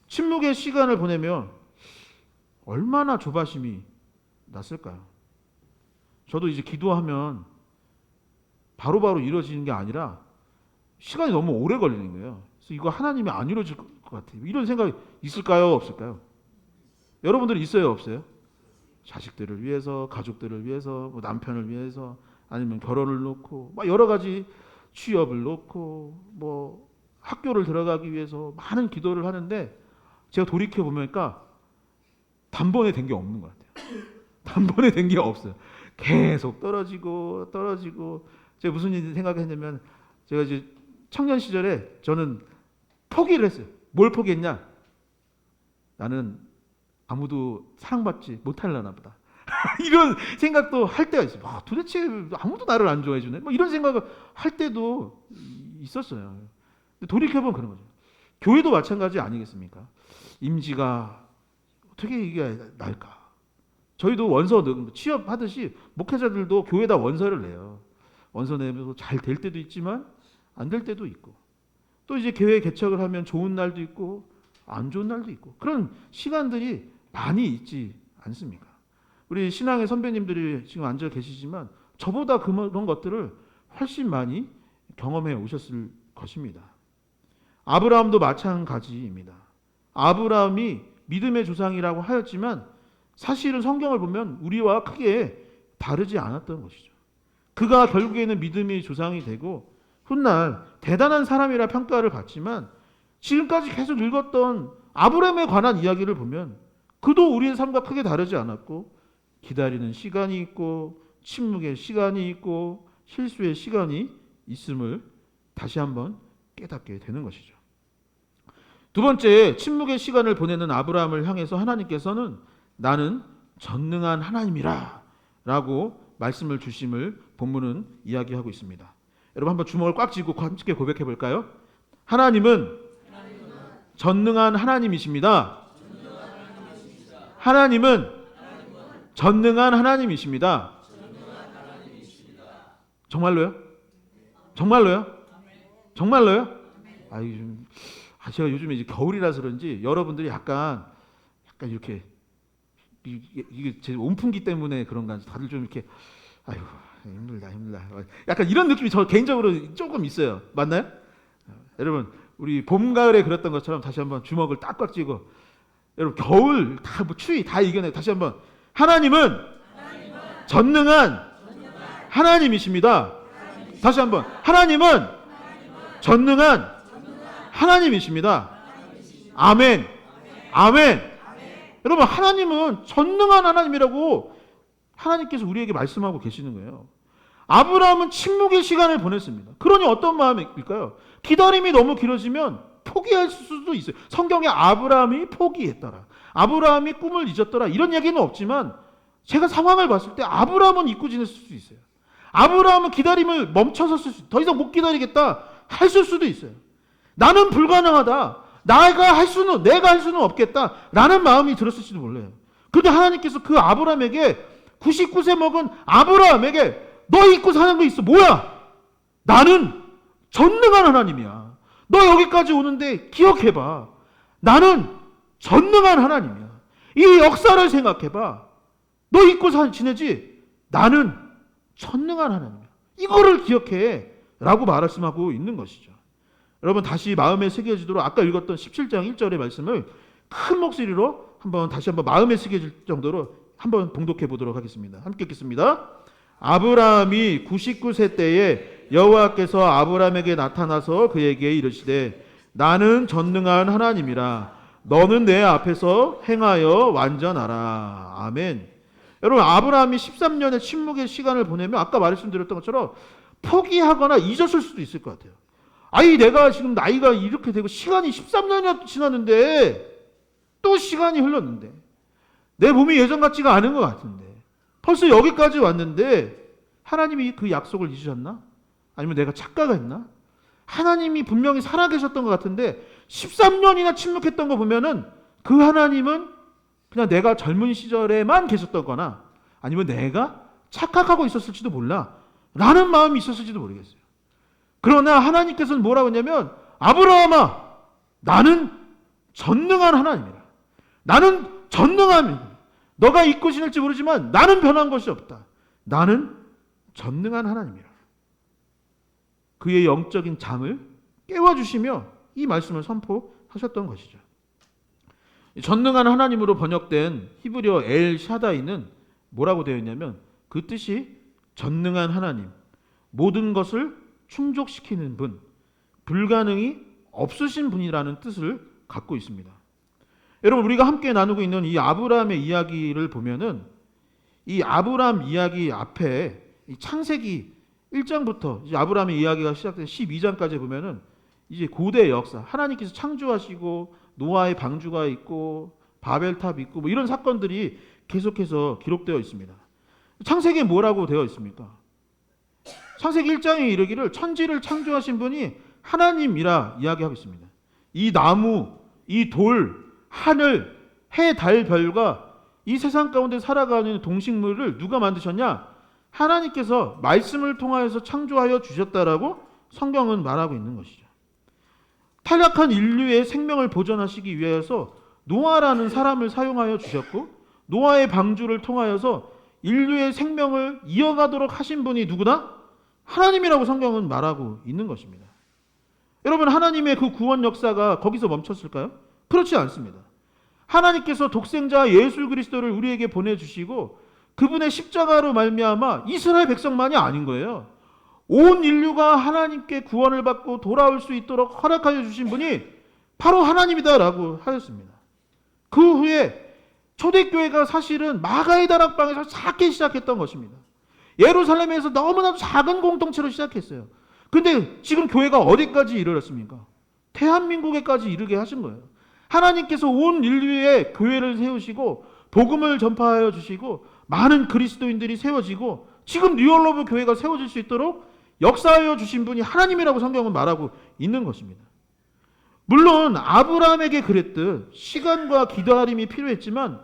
침묵의 시간을 보내면 얼마나 조바심이 났을까요? 저도 이제 기도하면 바로바로 이루어지는 게 아니라 시간이 너무 오래 걸리는 거예요. 그래서 이거 하나님이 안 이루어질 것 같아요. 이런 생각이 있을까요? 없을까요? 여러분들은 있어요? 없어요? 자식들을 위해서, 가족들을 위해서, 뭐 남편을 위해서, 아니면 결혼을 놓고 막 여러 가지 취업을 놓고 뭐 학교를 들어가기 위해서 많은 기도를 하는데 제가 돌이켜 보니까 단번에 된 게 없는 것 같아요. 단번에 된 게 없어요. 계속 떨어지고 떨어지고. 제가 무슨 일 생각했냐면 제가 이제 청년 시절에 저는 포기를 했어요. 뭘 포기했냐? 나는 아무도 사랑받지 못하려나 보다. 이런 생각도 할 때가 있어요. 도대체 아무도 나를 안 좋아해 주네. 뭐 이런 생각을 할 때도 있었어요. 근데 돌이켜보면 그런 거죠. 교회도 마찬가지 아니겠습니까? 임지가 어떻게 이게 날까? 저희도 원서 취업하듯이 목회자들도 교회에다 원서를 내요. 원서 내면서 잘 될 때도 있지만 안 될 때도 있고. 또 이제 교회 개척을 하면 좋은 날도 있고 안 좋은 날도 있고 그런 시간들이 많이 있지 않습니까? 우리 신앙의 선배님들이 지금 앉아 계시지만 저보다 그런 것들을 훨씬 많이 경험해 오셨을 것입니다. 아브라함도 마찬가지입니다. 아브라함이 믿음의 조상이라고 하였지만 사실은 성경을 보면 우리와 크게 다르지 않았던 것이죠. 그가 결국에는 믿음의 조상이 되고 훗날 대단한 사람이라 평가를 받지만 지금까지 계속 읽었던 아브라함에 관한 이야기를 보면 그도 우리의 삶과 크게 다르지 않았고 기다리는 시간이 있고 침묵의 시간이 있고 실수의 시간이 있음을 다시 한번 깨닫게 되는 것이죠. 두 번째, 침묵의 시간을 보내는 아브라함을 향해서 하나님께서는 나는 전능한 하나님이라 라고 말씀을 주심을 본문은 이야기하고 있습니다. 여러분 한번 주먹을 꽉 쥐고 함께 고백해 볼까요? 하나님은 전능한 하나님이십니다. 하나님은 전능한 하나님이십니다. 정말로요? 정말로요? 정말로요? 제가 요즘에 이제 겨울이라서 그런지 여러분들이 약간 이렇게 이게 제 온풍기 때문에 그런가 다들 좀 이렇게 아유 힘들다 약간 이런 느낌이 저 개인적으로 조금 있어요. 맞나요? 여러분 우리 봄 가을에 그랬던 것처럼 다시 한번 주먹을 딱꽉 쥐고 여러분 겨울 다 뭐 추위 다 이겨내 다시 한번 하나님은 전능한 하나님이십니다. 다시 한번 하나님은 전능한 하나님이십니다. 아멘. 아멘. 여러분 하나님은 전능한 하나님이라고 하나님께서 우리에게 말씀하고 계시는 거예요. 아브라함은 침묵의 시간을 보냈습니다. 그러니 어떤 마음일까요? 기다림이 너무 길어지면 포기할 수도 있어요. 성경에 아브라함이 포기했더라, 아브라함이 꿈을 잊었더라 이런 얘기는 없지만 제가 상황을 봤을 때 아브라함은 잊고 지냈을 수도 있어요. 아브라함은 기다림을 멈춰섰을 수, 더 이상 못 기다리겠다 했을 수도 있어요. 나는 불가능하다, 내가 할 수는 없겠다 라는 마음이 들었을지도 몰라요. 그런데 하나님께서 그 아브라함에게 99세 먹은 아브라함에게 너 잊고 사는 거 있어. 뭐야? 나는 전능한 하나님이야. 너 여기까지 오는데 기억해봐. 나는 전능한 하나님이야. 이 역사를 생각해봐. 너 잊고 지내지? 나는 전능한 하나님이야. 이거를 기억해 라고 말씀하고 있는 것이죠. 여러분 다시 마음에 새겨지도록 아까 읽었던 17장 1절의 말씀을 큰 목소리로 다시 한번 마음에 새겨질 정도로 한번 봉독해 보도록 하겠습니다. 함께 읽겠습니다. 아브라함이 99세 때에 여호와께서 아브라함에게 나타나서 그에게 이르시되 나는 전능한 하나님이라 너는 내 앞에서 행하여 완전하라. 아멘. 여러분 아브라함이 13년의 침묵의 시간을 보내며 아까 말씀드렸던 것처럼 포기하거나 잊었을 수도 있을 것 같아요. 내가 지금 나이가 이렇게 되고 시간이 13년이 지났는데 또 시간이 흘렀는데 내 몸이 예전 같지가 않은 것 같은데 벌써 여기까지 왔는데 하나님이 그 약속을 잊으셨나? 아니면 내가 착각했나? 하나님이 분명히 살아계셨던 것 같은데 13년이나 침묵했던 거 보면은 그 하나님은 그냥 내가 젊은 시절에만 계셨던 거나 아니면 내가 착각하고 있었을지도 몰라 라는 마음이 있었을지도 모르겠어요. 그러나 하나님께서는 뭐라고 했냐면 아브라함아 나는 전능한 하나님이라. 나는 전능함이다. 너가 잊고 지낼지 모르지만 나는 변한 것이 없다. 나는 전능한 하나님이라. 그의 영적인 잠을 깨워주시며 이 말씀을 선포하셨던 것이죠. 전능한 하나님으로 번역된 히브리어 엘 샤다이는 뭐라고 되어 있냐면 그 뜻이 전능한 하나님, 모든 것을 충족시키는 분, 불가능이 없으신 분이라는 뜻을 갖고 있습니다. 여러분 우리가 함께 나누고 있는 이 아브라함의 이야기를 보면은 이 아브라함 이야기 앞에 이 창세기 1장부터 이제 아브라함의 이야기가 시작된 12장까지 보면은 이제 고대 역사, 하나님께서 창조하시고 노아의 방주가 있고 바벨탑 있고 뭐 이런 사건들이 계속해서 기록되어 있습니다. 창세기에 뭐라고 되어 있습니까? 창세기 1장에 이르기를 천지를 창조하신 분이 하나님이라 이야기하고 있습니다. 이 나무, 이 돌, 하늘, 해, 달, 별과 이 세상 가운데 살아가는 동식물을 누가 만드셨냐? 하나님께서 말씀을 통하여서 창조하여 주셨다라고 성경은 말하고 있는 것이죠. 탈락한 인류의 생명을 보존하시기 위해서 노아라는 사람을 사용하여 주셨고, 노아의 방주를 통하여서 인류의 생명을 이어가도록 하신 분이 누구다? 하나님이라고 성경은 말하고 있는 것입니다. 여러분, 하나님의 그 구원 역사가 거기서 멈췄을까요? 그렇지 않습니다. 하나님께서 독생자 예수 그리스도를 우리에게 보내주시고 그분의 십자가로 말미암아 이스라엘 백성만이 아닌 거예요. 온 인류가 하나님께 구원을 받고 돌아올 수 있도록 허락하여 주신 분이 바로 하나님이다라고 하였습니다. 그 후에 초대교회가 사실은 마가의 다락방에서 작게 시작했던 것입니다. 예루살렘에서 너무나도 작은 공동체로 시작했어요. 근데 지금 교회가 어디까지 이르렀습니까? 대한민국에까지 이르게 하신 거예요. 하나님께서 온 인류의 교회를 세우시고 복음을 전파하여 주시고 많은 그리스도인들이 세워지고 지금 뉴얼러브 교회가 세워질 수 있도록 역사하여 주신 분이 하나님이라고 성경은 말하고 있는 것입니다. 물론 아브라함에게 그랬듯 시간과 기다림이 필요했지만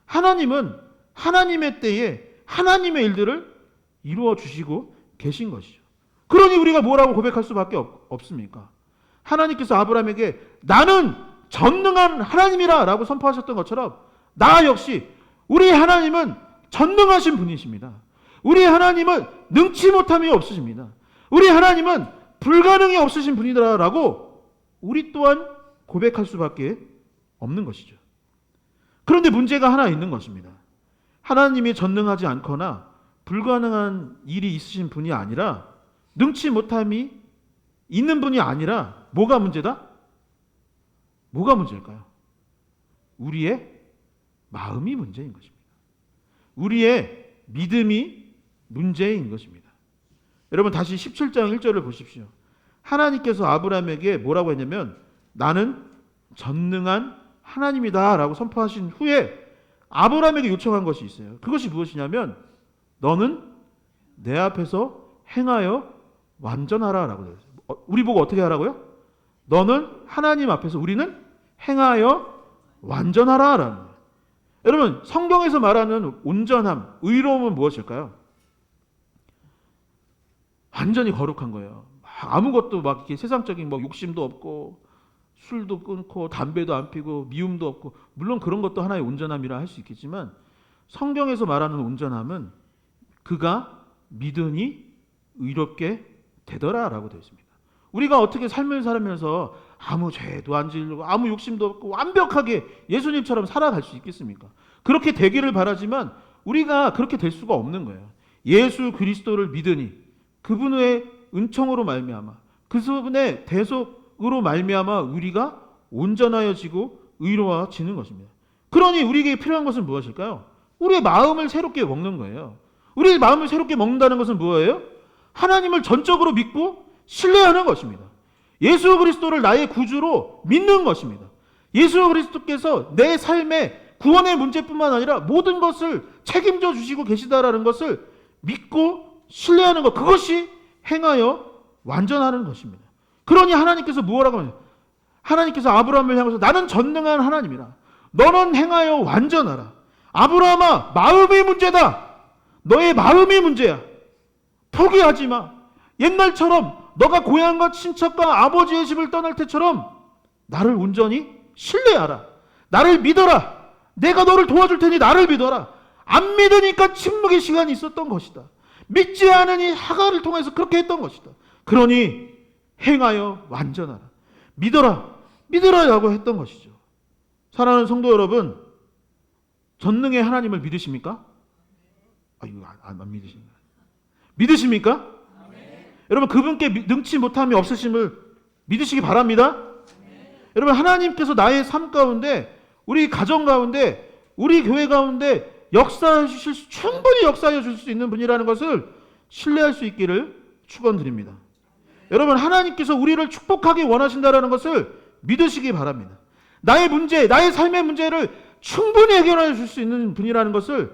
하나님은 하나님의 때에 하나님의 일들을 이루어 주시고 계신 것이죠. 그러니 우리가 뭐라고 고백할 수밖에 없습니까? 하나님께서 아브라함에게 나는 전능한 하나님이라 라고 선포하셨던 것처럼 나 역시 우리 하나님은 전능하신 분이십니다. 우리 하나님은 능치 못함이 없으십니다. 우리 하나님은 불가능이 없으신 분이다 라고 우리 또한 고백할 수밖에 없는 것이죠. 그런데 문제가 하나 있는 것입니다. 하나님이 전능하지 않거나 불가능한 일이 있으신 분이 아니라 능치 못함이 있는 분이 아니라 뭐가 문제다? 뭐가 문제일까요? 우리의 마음이 문제인 것입니다. 우리의 믿음이 문제인 것입니다. 여러분 다시 17장 1절을 보십시오. 하나님께서 아브라함에게 뭐라고 했냐면 나는 전능한 하나님이다 라고 선포하신 후에 아브라함에게 요청한 것이 있어요. 그것이 무엇이냐면 너는 내 앞에서 행하여 완전하라 라고 되어 있어요. 우리 보고 어떻게 하라고요? 너는 하나님 앞에서 우리는 행하여 완전하라 라는 거예요. 여러분 성경에서 말하는 온전함, 의로움은 무엇일까요? 완전히 거룩한 거예요. 아무것도 막 이렇게 세상적인 뭐 욕심도 없고 술도 끊고 담배도 안 피고 미움도 없고 물론 그런 것도 하나의 온전함이라 할 수 있겠지만 성경에서 말하는 온전함은 그가 믿으니 의롭게 되더라라고 되어 있습니다. 우리가 어떻게 삶을 살면서 아무 죄도 안 지르고 아무 욕심도 없고 완벽하게 예수님처럼 살아갈 수 있겠습니까? 그렇게 되기를 바라지만 우리가 그렇게 될 수가 없는 거예요. 예수 그리스도를 믿으니 그분의 은총으로 말미암아 그분의 대속으로 말미암아 우리가 온전하여지고 의로워지는 것입니다. 그러니 우리에게 필요한 것은 무엇일까요? 우리의 마음을 새롭게 먹는 거예요. 우리의 마음을 새롭게 먹는다는 것은 뭐예요? 하나님을 전적으로 믿고 신뢰하는 것입니다. 예수 그리스도를 나의 구주로 믿는 것입니다. 예수 그리스도께서 내 삶의 구원의 문제뿐만 아니라 모든 것을 책임져 주시고 계시다라는 것을 믿고 신뢰하는 것, 그것이 행하여 완전하는 것입니다. 그러니 하나님께서 뭐라고 하냐? 하나님께서 아브라함을 향해서 나는 전능한 하나님이라. 너는 행하여 완전하라. 아브라함아, 마음이 문제다. 너의 마음이 문제야. 포기하지 마. 옛날처럼 너가 고향과 친척과 아버지의 집을 떠날 때처럼 나를 온전히 신뢰하라. 나를 믿어라. 내가 너를 도와줄 테니 나를 믿어라. 안 믿으니까 침묵의 시간이 있었던 것이다. 믿지 않으니 하갈을 통해서 그렇게 했던 것이다. 그러니 행하여 완전하라. 믿어라. 믿으라라고 했던 것이죠. 사랑하는 성도 여러분, 전능의 하나님을 믿으십니까? 이거 안 믿으십니까? 믿으십니까? 여러분 그분께 능치 못함이 없으심을 믿으시기 바랍니다. 여러분 하나님께서 나의 삶 가운데 우리 가정 가운데 우리 교회 가운데 역사해 주실 충분히 역사해 주실 수 있는 분이라는 것을 신뢰할 수 있기를 축원드립니다. 여러분 하나님께서 우리를 축복하기 원하신다라는 것을 믿으시기 바랍니다. 나의 문제, 나의 삶의 문제를 충분히 해결해 줄 수 있는 분이라는 것을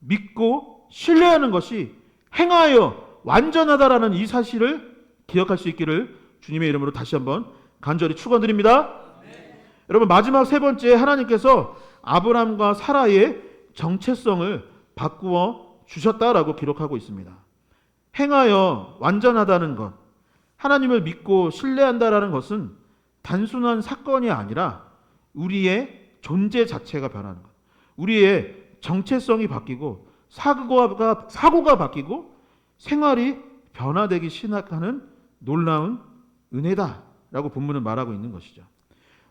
믿고 신뢰하는 것이 행하여 완전하다라는 이 사실을 기억할 수 있기를 주님의 이름으로 다시 한번 간절히 축원드립니다. 여러분 마지막 세 번째, 하나님께서 아브람과 사라의 정체성을 바꾸어 주셨다라고 기록하고 있습니다. 행하여 완전하다는 것, 하나님을 믿고 신뢰한다라는 것은 단순한 사건이 아니라 우리의 존재 자체가 변하는 것. 우리의 정체성이 바뀌고 사고가 바뀌고 생활이 변화되기 시작하는 놀라운 은혜다라고 본문은 말하고 있는 것이죠.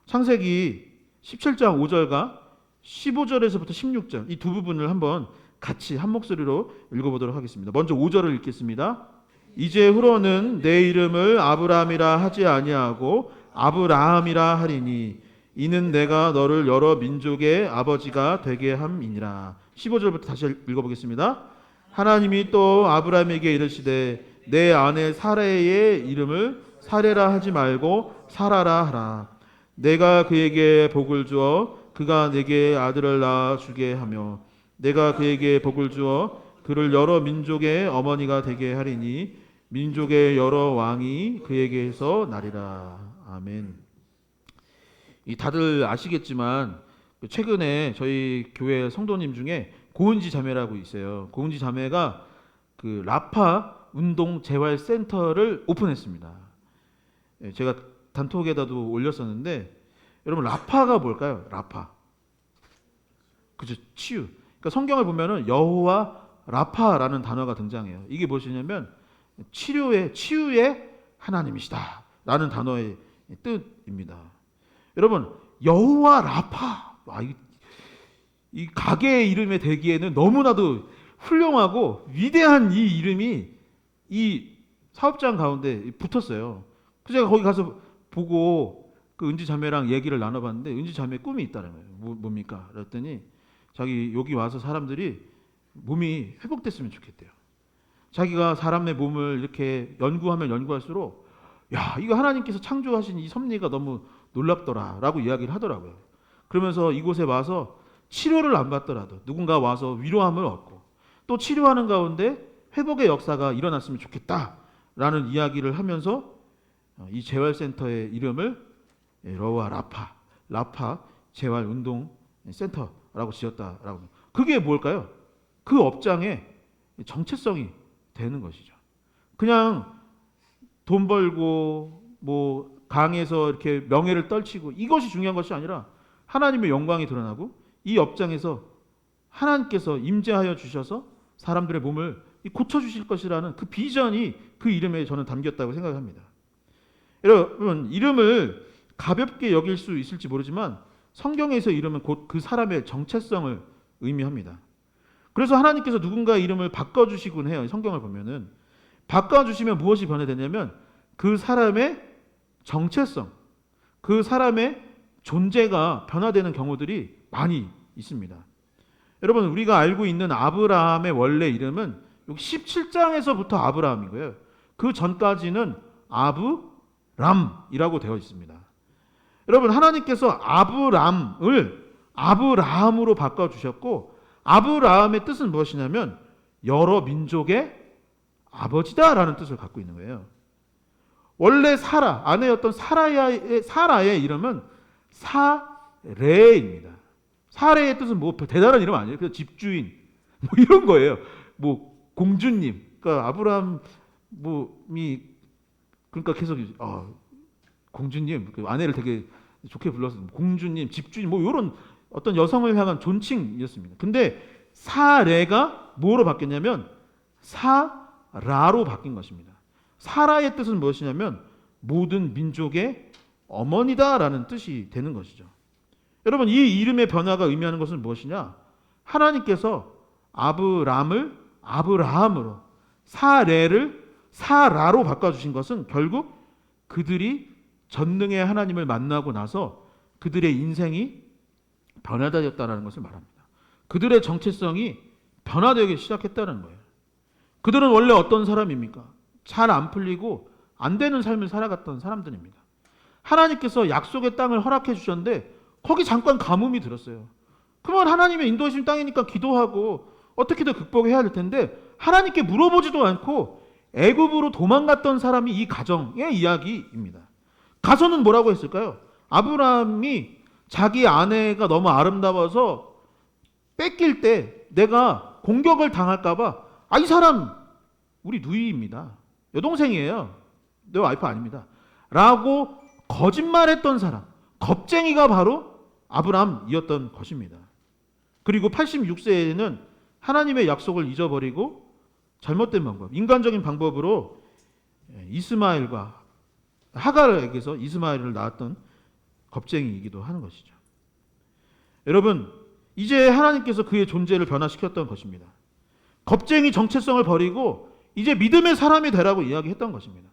창세기 17장 5절과 15절에서부터 16절 이 두 부분을 한번 같이 한 목소리로 읽어보도록 하겠습니다. 먼저 5절을 읽겠습니다. 이제 후로는 내 이름을 아브라함이라 하지 아니하고 아브라함이라 하리니 이는 내가 너를 여러 민족의 아버지가 되게 함이니라. 15절부터 다시 읽어보겠습니다. 하나님이 또 아브라함에게 이르시되 내 아내 사레의 이름을 사레라 하지 말고 사라라 하라. 내가 그에게 복을 주어 그가 내게 아들을 낳아 주게 하며 내가 그에게 복을 주어 그를 여러 민족의 어머니가 되게 하리니 민족의 여러 왕이 그에게서 나리라. 아멘. 다들 아시겠지만 최근에 저희 교회 성도님 중에 고은지 자매라고 있어요. 고은지 자매가 그 라파 운동 재활 센터를 오픈했습니다. 제가 단톡에다도 올렸었는데 여러분 라파가 뭘까요? 라파. 그죠? 치유. 그러니까 성경을 보면은 여호와 라파라는 단어가 등장해요. 이게 무엇이냐면 치유의 하나님이시다라는 단어의 뜻입니다. 여러분 여호와 라파 이 가게의 이름에 대기에는 너무나도 훌륭하고 위대한 이 이름이 이 사업장 가운데 붙었어요. 그래서 제가 거기 가서 보고 그 은지 자매랑 얘기를 나눠봤는데 은지 자매 꿈이 있다는 거예요. 뭡니까? 그랬더니 자기 여기 와서 사람들이 몸이 회복됐으면 좋겠대요. 자기가 사람의 몸을 이렇게 연구하면 연구할수록 야 이거 하나님께서 창조하신 이 섭리가 너무 놀랍더라라고 이야기를 하더라고요. 그러면서 이곳에 와서 치료를 안 받더라도 누군가 와서 위로함을 얻고 또 치료하는 가운데 회복의 역사가 일어났으면 좋겠다라는 이야기를 하면서 이 재활센터의 이름을 여호와 라파 재활운동센터라고 지었다라고. 그게 뭘까요? 그 업장의 정체성이 되는 것이죠. 그냥 돈 벌고 뭐 강에서 이렇게 명예를 떨치고 이것이 중요한 것이 아니라 하나님의 영광이 드러나고 이 업장에서 하나님께서 임재하여 주셔서 사람들의 몸을 고쳐주실 것이라는 그 비전이 그 이름에 저는 담겼다고 생각합니다. 여러분 이름을 가볍게 여길 수 있을지 모르지만 성경에서 이름은 곧 그 사람의 정체성을 의미합니다. 그래서 하나님께서 누군가 이름을 바꿔주시곤 해요. 성경을 보면은 바꿔주시면 무엇이 변화되냐면 그 사람의 정체성, 그 사람의 존재가 변화되는 경우들이 많이 있습니다. 여러분 우리가 알고 있는 아브라함의 원래 이름은 17장에서부터 아브라함인 거예요. 그 전까지는 아브람이라고 되어 있습니다. 여러분 하나님께서 아브람을 아브라함으로 바꿔주셨고 아브라함의 뜻은 무엇이냐면 여러 민족의 아버지다라는 뜻을 갖고 있는 거예요. 원래 사라 아내였던 사라의 이름은 사레입니다. 사레의 뜻은 뭐 대단한 이름 아니에요. 그냥 집주인 뭐 이런 거예요. 뭐 공주님. 그러니까 아브라함이 그러니까 계속 공주님 그 아내를 되게 좋게 불러서 공주님, 집주인 뭐 이런 어떤 여성을 향한 존칭이었습니다. 근데 사레가 뭐로 바뀌었냐면 사라로 바뀐 것입니다. 사라의 뜻은 무엇이냐면 모든 민족의 어머니다라는 뜻이 되는 것이죠. 여러분 이 이름의 변화가 의미하는 것은 무엇이냐? 하나님께서 아브람을 아브라함으로 사레를 사라로 바꿔주신 것은 결국 그들이 전능의 하나님을 만나고 나서 그들의 인생이 변화되었다는 것을 말합니다. 그들의 정체성이 변화되기 시작했다는 거예요. 그들은 원래 어떤 사람입니까? 잘 안 풀리고 안 되는 삶을 살아갔던 사람들입니다. 하나님께서 약속의 땅을 허락해 주셨는데 거기 잠깐 가뭄이 들었어요. 그러면 하나님의 인도하신 땅이니까 기도하고 어떻게든 극복해야 될 텐데 하나님께 물어보지도 않고 애굽으로 도망갔던 사람이 이 가정의 이야기입니다. 가서는 뭐라고 했을까요? 아브라함이 자기 아내가 너무 아름다워서 뺏길 때 내가 공격을 당할까 봐 이 사람 우리 누이입니다. 여동생이에요. 내 와이프 아닙니다. 라고 거짓말했던 사람, 겁쟁이가 바로 아브라함이었던 것입니다. 그리고 86세에는 하나님의 약속을 잊어버리고 잘못된 방법, 인간적인 방법으로 이스마엘과 하갈에게서 이스마엘을 낳았던 겁쟁이이기도 하는 것이죠. 여러분, 이제 하나님께서 그의 존재를 변화시켰던 것입니다. 겁쟁이 정체성을 버리고 이제 믿음의 사람이 되라고 이야기했던 것입니다.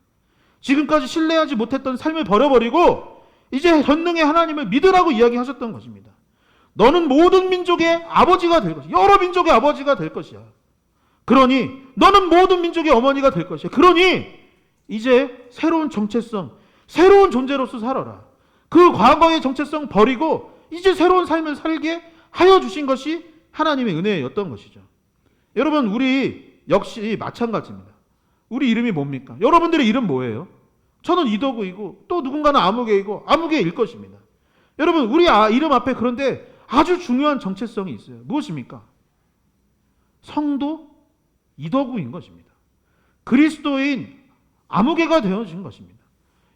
지금까지 신뢰하지 못했던 삶을 버려버리고 이제 전능의 하나님을 믿으라고 이야기하셨던 것입니다. 너는 모든 민족의 아버지가 될 것이야. 여러 민족의 아버지가 될 것이야. 그러니 너는 모든 민족의 어머니가 될 것이야. 그러니 이제 새로운 정체성, 새로운 존재로서 살아라. 그 과거의 정체성 버리고 이제 새로운 삶을 살게 하여 주신 것이 하나님의 은혜였던 것이죠. 여러분, 우리 역시 마찬가지입니다. 우리 이름이 뭡니까? 여러분들의 이름 뭐예요? 저는 이도구이고 또 누군가는 아무개이고 아무개일 것입니다. 여러분, 우리 이름 앞에 그런데 아주 중요한 정체성이 있어요. 무엇입니까? 성도 이도구인 것입니다. 그리스도인 아무개가 되어진 것입니다.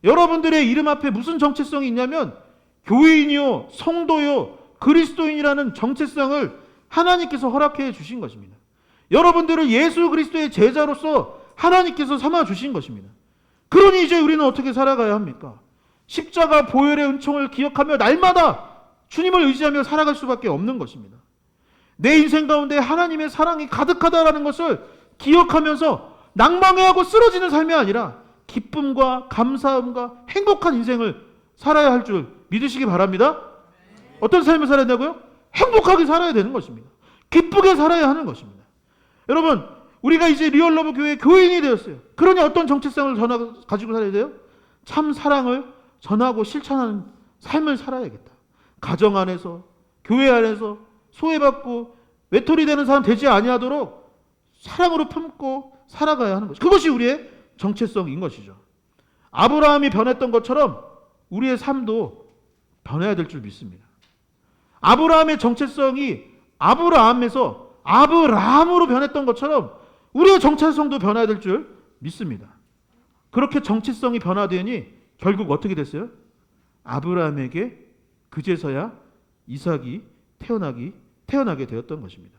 여러분들의 이름 앞에 무슨 정체성이 있냐면 교인이요, 성도요, 그리스도인이라는 정체성을 하나님께서 허락해 주신 것입니다. 여러분들을 예수 그리스도의 제자로서 하나님께서 삼아 주신 것입니다. 그러니 이제 우리는 어떻게 살아가야 합니까? 십자가 보혈의 은총을 기억하며 날마다 주님을 의지하며 살아갈 수밖에 없는 것입니다. 내 인생 가운데 하나님의 사랑이 가득하다라는 것을 기억하면서 낭망해하고 쓰러지는 삶이 아니라 기쁨과 감사함과 행복한 인생을 살아야 할 줄 믿으시기 바랍니다. 어떤 삶을 살아야 된다고요? 행복하게 살아야 되는 것입니다. 기쁘게 살아야 하는 것입니다. 여러분, 우리가 이제 리얼러브 교회의 교인이 되었어요. 그러니 어떤 정체성을 가지고 살아야 돼요? 참 사랑을 전하고 실천하는 삶을 살아야겠다. 가정 안에서, 교회 안에서 소외받고 외톨이 되는 사람 되지 아니하도록 사랑으로 품고 살아가야 하는 것이죠. 그것이 우리의 정체성인 것이죠. 아브라함이 변했던 것처럼 우리의 삶도 변해야 될 줄 믿습니다. 아브라함의 정체성이 아브라함에서 아브라함으로 변했던 것처럼 우리의 정체성도 변해야 될 줄 믿습니다. 그렇게 정체성이 변화되니 결국 어떻게 됐어요? 아브라함에게 그제서야 이삭이 태어나게 되었던 것입니다.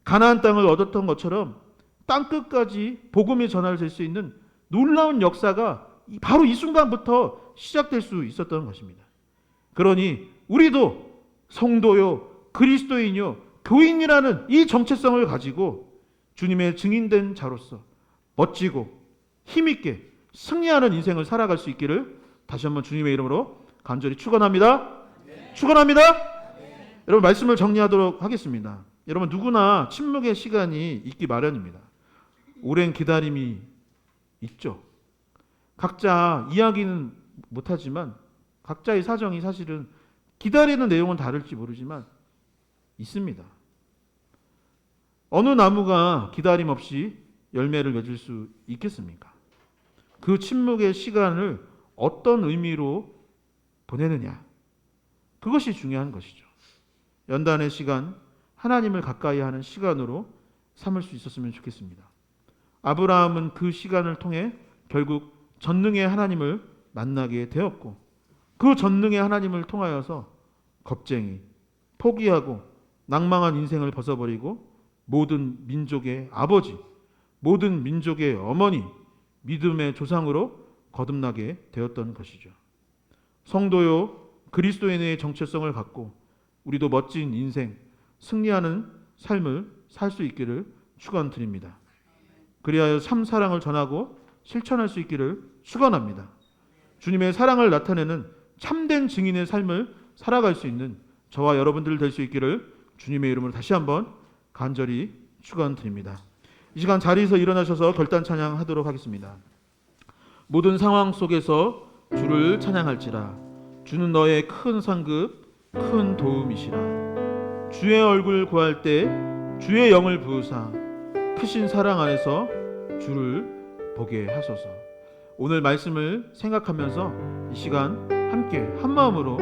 가나안 땅을 얻었던 것처럼 땅 끝까지 복음이 전달될 수 있는 놀라운 역사가 바로 이 순간부터 시작될 수 있었던 것입니다. 그러니 우리도 성도요, 그리스도인요, 교인이라는 이 정체성을 가지고 주님의 증인된 자로서 멋지고 힘있게 승리하는 인생을 살아갈 수 있기를 다시 한번 주님의 이름으로 간절히 축원합니다. 축원합니다. 여러분, 말씀을 정리하도록 하겠습니다. 여러분, 누구나 침묵의 시간이 있기 마련입니다. 오랜 기다림이 있죠. 각자 이야기는 못하지만 각자의 사정이 사실은 기다리는 내용은 다를지 모르지만 있습니다. 어느 나무가 기다림 없이 열매를 맺을 수 있겠습니까? 그 침묵의 시간을 어떤 의미로 보내느냐, 그것이 중요한 것이죠. 연단의 시간, 하나님을 가까이 하는 시간으로 삼을 수 있었으면 좋겠습니다. 아브라함은 그 시간을 통해 결국 전능의 하나님을 만나게 되었고, 그 전능의 하나님을 통하여서 겁쟁이, 포기하고 낭망한 인생을 벗어버리고 모든 민족의 아버지, 모든 민족의 어머니, 믿음의 조상으로 거듭나게 되었던 것이죠. 성도요, 그리스도인의 정체성을 갖고 우리도 멋진 인생, 승리하는 삶을 살 수 있기를 축원드립니다. 그리하여 참 사랑을 전하고 실천할 수 있기를 축원합니다. 주님의 사랑을 나타내는 참된 증인의 삶을 살아갈 수 있는 저와 여러분들 될 수 있기를 주님의 이름으로 다시 한번 간절히 축원드립니다. 이 시간 자리에서 일어나셔서 결단 찬양하도록 하겠습니다. 모든 상황 속에서 주를 찬양할지라. 주는 너의 큰 상급, 큰 도움이시라. 주의 얼굴 구할 때 주의 영을 부으사 크신 사랑 안에서 주를 보게 하소서. 오늘 말씀을 생각하면서 이 시간 함께 한 마음으로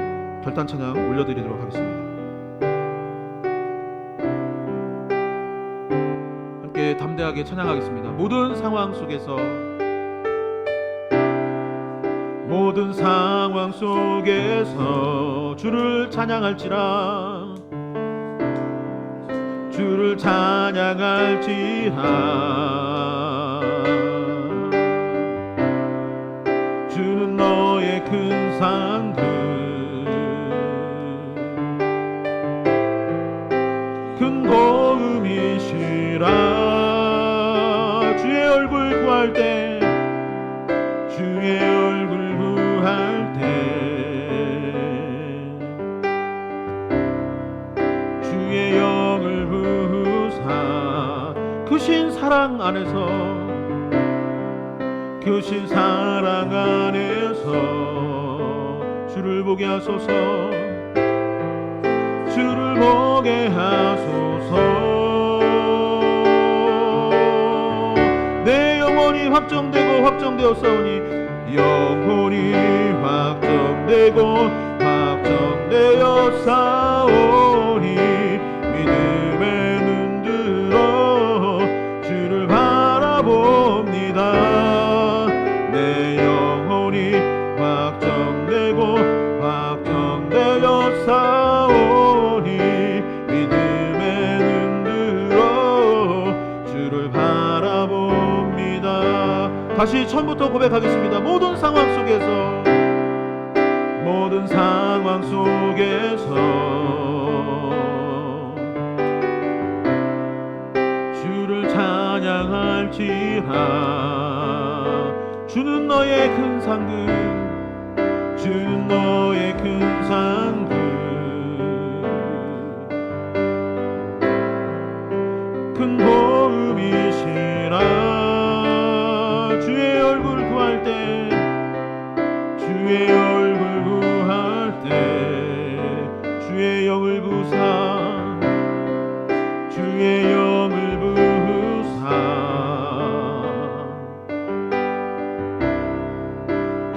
결단 찬양 올려드리도록 하겠습니다. 함께 담대하게 찬양하겠습니다. 모든 상황 속에서 모든 상황 속에서 주를 찬양할지라 주를 찬양할지라 주는 너의 큰 상급 큰 도움이시라 주의 얼굴 구할 때 주의 얼굴 구할 때 주의 영을 부으사 크신 사랑 안에서 크신 사랑 안에서 주를 보게 하소서 주를 보게 하소서 내 영혼이 확정되고 확정되었사오니 영혼이 확정되고 확정되었사오니 믿음의 눈 들어 주를 바라봅니다 내 영혼이 확정되고 확정되었사오니 믿음의 눈 들어 주를 바라봅니다. 다시 처음부터 고백하겠습니다. 모든 상황 속에서 모든 상황 속에서 주를 찬양할지라 주는 너의 큰 상급 주는 너의 큰 상급 큰 도움이시라 주의 얼굴 구할 때 주의 얼굴 구할 때 주의 영을 부사 주의 영을 부사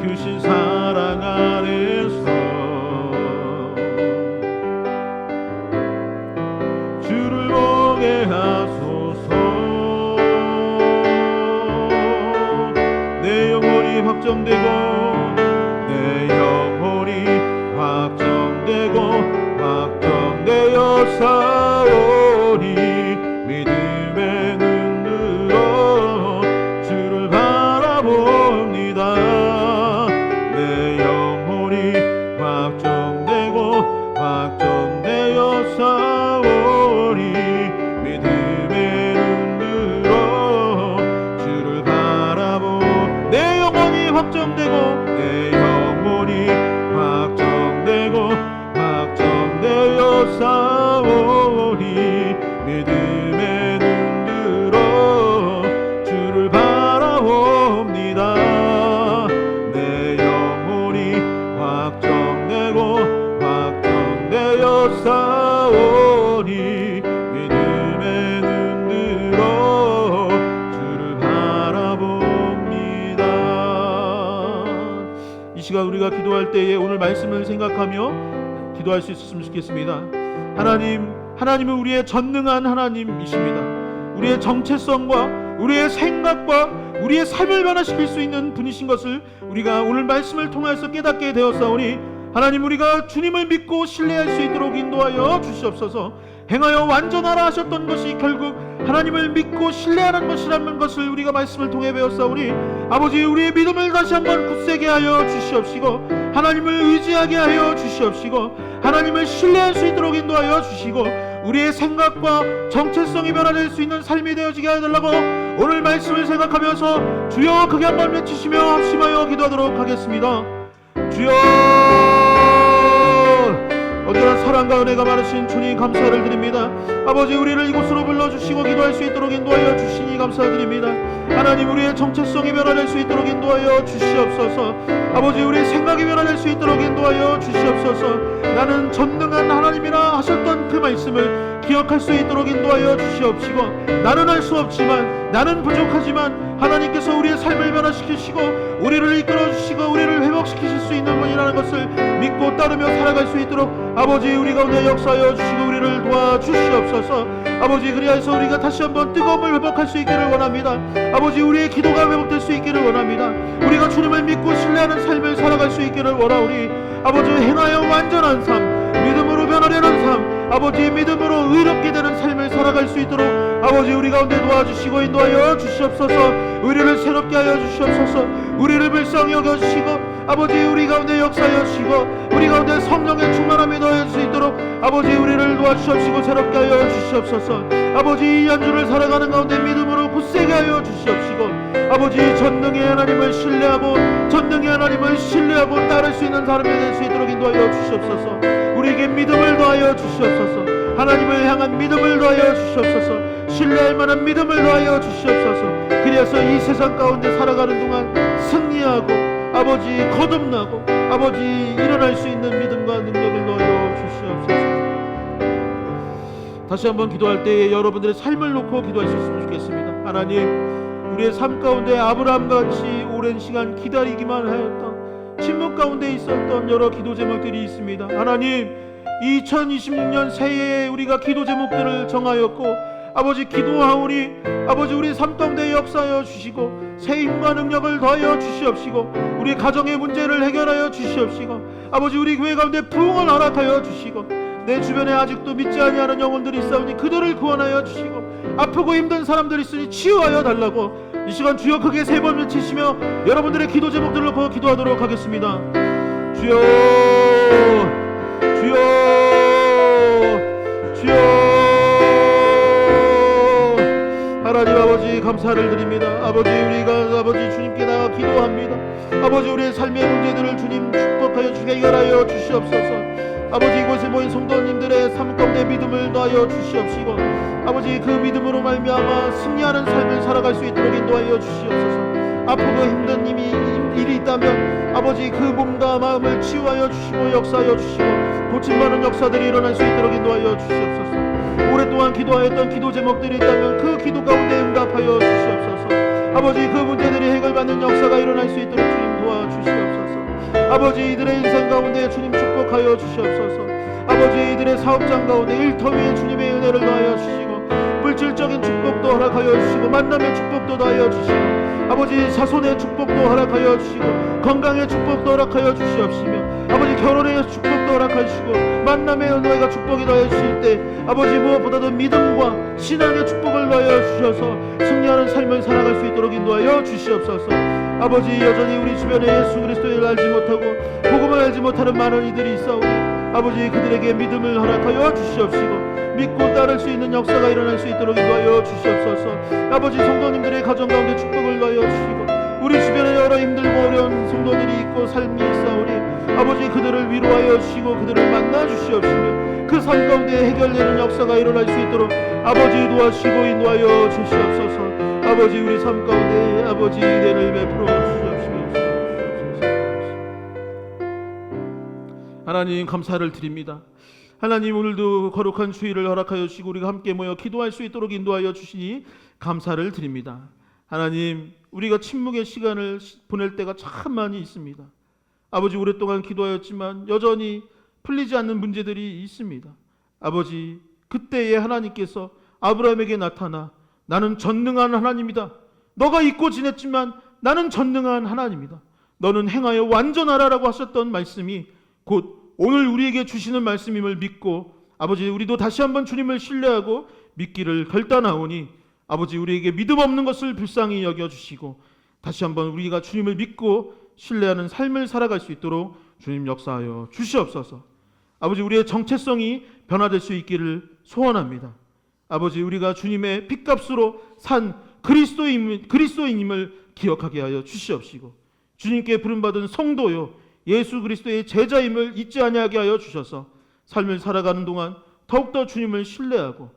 크신 사랑 안에서 주를 보게 하소서 내 영혼이 확정되고 내 영혼이 확정되고 확정되었사오니 믿음의 눈 들어 주를 바라봅니다 내 영혼이 확정되고 확정되었사오니 믿음의 눈 들어 주를 바라보 내 영혼이 확정되고 내 영혼이 확정되고 확정되었사오니 믿음의 눈 들어 주를 바라봅니다 내 영혼이 확정되고 확정되었사오니 믿음의 눈 들어 주를 바라봅니다. 이 시간 우리가 기도할 때에 오늘 말씀을 생각하며 기도할 수 있었으면 좋겠습니다. 하나님은 우리의 전능한 하나님이십니다. 우리의 정체성과 우리의 생각과 우리의 삶을 변화시킬 수 있는 분이신 것을 우리가 오늘 말씀을 통해서 깨닫게 되었사오니 하나님 우리가 주님을 믿고 신뢰할 수 있도록 인도하여 주시옵소서. 행하여 완전하라 하셨던 것이 결국 하나님을 믿고 신뢰하는 것이라는 것을 우리가 말씀을 통해 배웠사오니 아버지 우리의 믿음을 다시 한번 굳세게 하여 주시옵시고 하나님을 의지하게 하여 주시옵시고 하나님을 신뢰할 수 있도록 인도하여 주시고 우리의 생각과 정체성이 변화될 수 있는 삶이 되어지게 하달라고 오늘 말씀을 생각하면서 주여 크게 한번 외치시며 합심하여 기도하도록 하겠습니다. 주여 언제나 사랑과 은혜가 많으신 주님 감사를 드립니다. 아버지 우리를 이곳으로 불러주시고 기도할 수 있도록 인도하여 주시니 감사드립니다. 하나님 우리의 정체성이 변화될 수 있도록 인도하여 주시옵소서. 아버지 우리의 생각이 변화될 수 있도록 인도하여 주시옵소서. 나는 전능한 하나님이라 하셨던 그 말씀을 기억할 수 있도록 인도하여 주시옵시고 나는 할 수 없지만 나는 부족하지만 하나님께서 우리의 삶을 변화시키시고 우리를 이끌어 주시고 우리를 회복시키실 수 있는 분이라는 것을 믿고 따르며 살아갈 수 있도록 아버지 우리 가운데 역사하여 주시고 우리를 도와주시옵소서. 아버지 그리하여서 우리가 다시 한번 뜨거움을 회복할 수 있기를 원합니다. 아버지 우리의 기도가 회복될 수 있기를 원합니다. 우리가 주님을 믿고 신뢰하는 삶을 살아갈 수 있기를 원하오니 아버지 행하여 완전한 삶, 믿음으로 변화되는 삶, 아버지의 믿음으로 의롭게 되는 삶을 살아갈 수 있도록 아버지 우리 가운데 도와주시고 인도하여 주시옵소서. 우리를 새롭게 하여 주시옵소서. 우리를 불쌍히 여겨주시고 아버지 우리 가운데 역사하여 주시고 우리 가운데 성령의 충만함이 더할 수 있도록 아버지 우리를 도와주시옵시고 새롭게 하여 주시옵소서. 아버지 이 한 주를 살아가는 가운데 믿음으로 굳세게 하여 주시옵시고 아버지 전능의 하나님을 신뢰하고 전능의 하나님을 신뢰하고 따를 수 있는 사람이 될 수 있도록 인도하여 주시옵소서. 우리에게 믿음을 더하여 주시옵소서. 하나님을 향한 믿음을 더하여 주시옵소서. 신뢰할 만한 믿음을 더하여 주시옵소서. 그래서 이 세상 가운데 살아가는 동안 승리하고 아버지 거듭나고 아버지 일어날 수 있는 믿음과 능력을 더하여 주시옵소서. 다시 한번 기도할 때에 여러분들의 삶을 놓고 기도할 수 있으면 좋겠습니다. 하나님 우리의 삶 가운데 아브라함같이 오랜 시간 기다리기만 하였던 침묵 가운데 있었던 여러 기도 제목들이 있습니다. 하나님 2026년 새해에 우리가 기도 제목들을 정하였고 아버지 기도하오니 아버지 우리 삶 가운데 역사하여 주시고 새 힘과 능력을 더하여 주시옵시고 우리 가정의 문제를 해결하여 주시옵시고 아버지 우리 교회 가운데 부흥을 허락하여 주시고 내 주변에 아직도 믿지 아니하는 영혼들이 있사오니 그들을 구원하여 주시고 아프고 힘든 사람들이 있으니 치유하여 달라고 이 시간 주여 크게 세 번 외치시며 여러분들의 기도 제목들을 놓고 기도하도록 하겠습니다. 주여 주여 주여 하나님 아버지 감사를 드립니다. 아버지 우리가 아버지 주님께 나가 기도합니다. 아버지 우리의 삶의 문제들을 주님 축복하여 주시게 해결하여 주시옵소서. 아버지 이곳에 모인 성도님들의 삶 가운데 믿음을 더하여 주시옵시고 아버지 그 믿음으로 말미암아 승리하는 삶을 살아갈 수 있도록 인도하여 주시옵소서. 아프고 힘든 일이 있다면 아버지 그 몸과 마음을 치유하여 주시고 역사하여 주시고 고침받는 역사들이 일어날 수 있도록 인도하여 주시옵소서. 오랫동안 기도하였던 기도 제목들이 있다면 그 기도 가운데 응답하여 주시옵소서. 아버지 그 문제들이 해결받는 역사가 일어날 수 있도록 주님 도와주시옵소서. 아버지 이들의 인생 가운데 주님 축복하여 주시옵소서. 아버지 이들의 사업장 가운데 일터 위에 주님의 은혜를 더하여 주시고 물질적인 축복도 허락하여 주시고 만남의 축복도 더하여 주시고 아버지 자손의 축복도 허락하여 주시고 건강의 축복도 허락하여 주시옵시며 아버지 결혼의 축복도 허락하시고 만남의 은혜가 축복이 더하여 주실 때 아버지 무엇보다도 믿음과 신앙의 축복을 더하여 주셔서 승리하는 삶을 살아갈 수 있도록 인도하여 주시옵소서. 아버지 여전히 우리 주변에 예수 그리스도를 알지 못하고 복음을 알지 못하는 많은 이들이 있사오니 아버지 그들에게 믿음을 허락하여 주시옵시고 믿고 따를 수 있는 역사가 일어날 수 있도록 인도하여 주시옵소서. 아버지 성도님들의 가정 가운데 축복을 더하여 주시고 우리 주변에 여러 힘들고 어려운 성도들이 있고 삶이 있사오니 아버지 그들을 위로하여 주시고 그들을 만나 주시옵시며 그 삶 가운데 해결되는 역사가 일어날 수 있도록 아버지 도와주시고 인도하여 주시옵소서. 아버지 우리 삶 가운데 아버지 은혜를 베풀어 주시옵소서. 하나님 감사를 드립니다. 하나님 오늘도 거룩한 주일을 허락하여 주시고 우리가 함께 모여 기도할 수 있도록 인도하여 주시니 감사를 드립니다. 하나님 우리가 침묵의 시간을 보낼 때가 참 많이 있습니다. 아버지 오랫동안 기도하였지만 여전히 풀리지 않는 문제들이 있습니다. 아버지 그때에 하나님께서 아브라함에게 나타나 나는 전능한 하나님이다. 너가 잊고 지냈지만 나는 전능한 하나님이다. 너는 행하여 완전하라라고 하셨던 말씀이 곧 오늘 우리에게 주시는 말씀임을 믿고 아버지 우리도 다시 한번 주님을 신뢰하고 믿기를 결단하오니 아버지 우리에게 믿음 없는 것을 불쌍히 여겨주시고 다시 한번 우리가 주님을 믿고 신뢰하는 삶을 살아갈 수 있도록 주님 역사하여 주시옵소서. 아버지 우리의 정체성이 변화될 수 있기를 소원합니다. 아버지 우리가 주님의 핏값으로 산 그리스도인임을 기억하게 하여 주시옵시고 주님께 부름받은 성도요 예수 그리스도의 제자임을 잊지 아니하게 하여 주셔서 삶을 살아가는 동안 더욱더 주님을 신뢰하고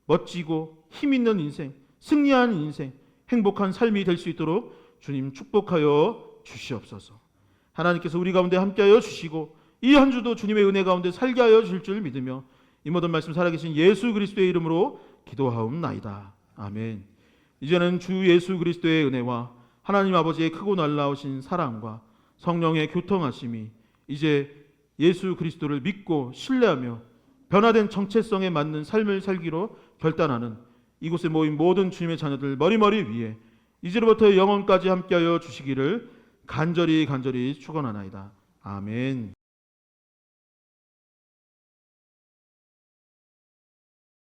멋지고 힘있는 인생, 승리한 인생, 행복한 삶이 될 수 있도록 주님 축복하여 주시옵소서. 하나님께서 우리 가운데 함께하여 주시고 이 한 주도 주님의 은혜 가운데 살게 하여 주실 줄 믿으며 이 모든 말씀 살아계신 예수 그리스도의 이름으로 기도하옵나이다. 아멘. 이제는 주 예수 그리스도의 은혜와 하나님 아버지의 크고 놀라우신 사랑과 성령의 교통하심이 이제 예수 그리스도를 믿고 신뢰하며 변화된 정체성에 맞는 삶을 살기로 결단하는 이곳에 모인 모든 주님의 자녀들 머리머리 위에 이제로부터 영원까지 함께하여 주시기를 간절히 축원하나이다. 아멘.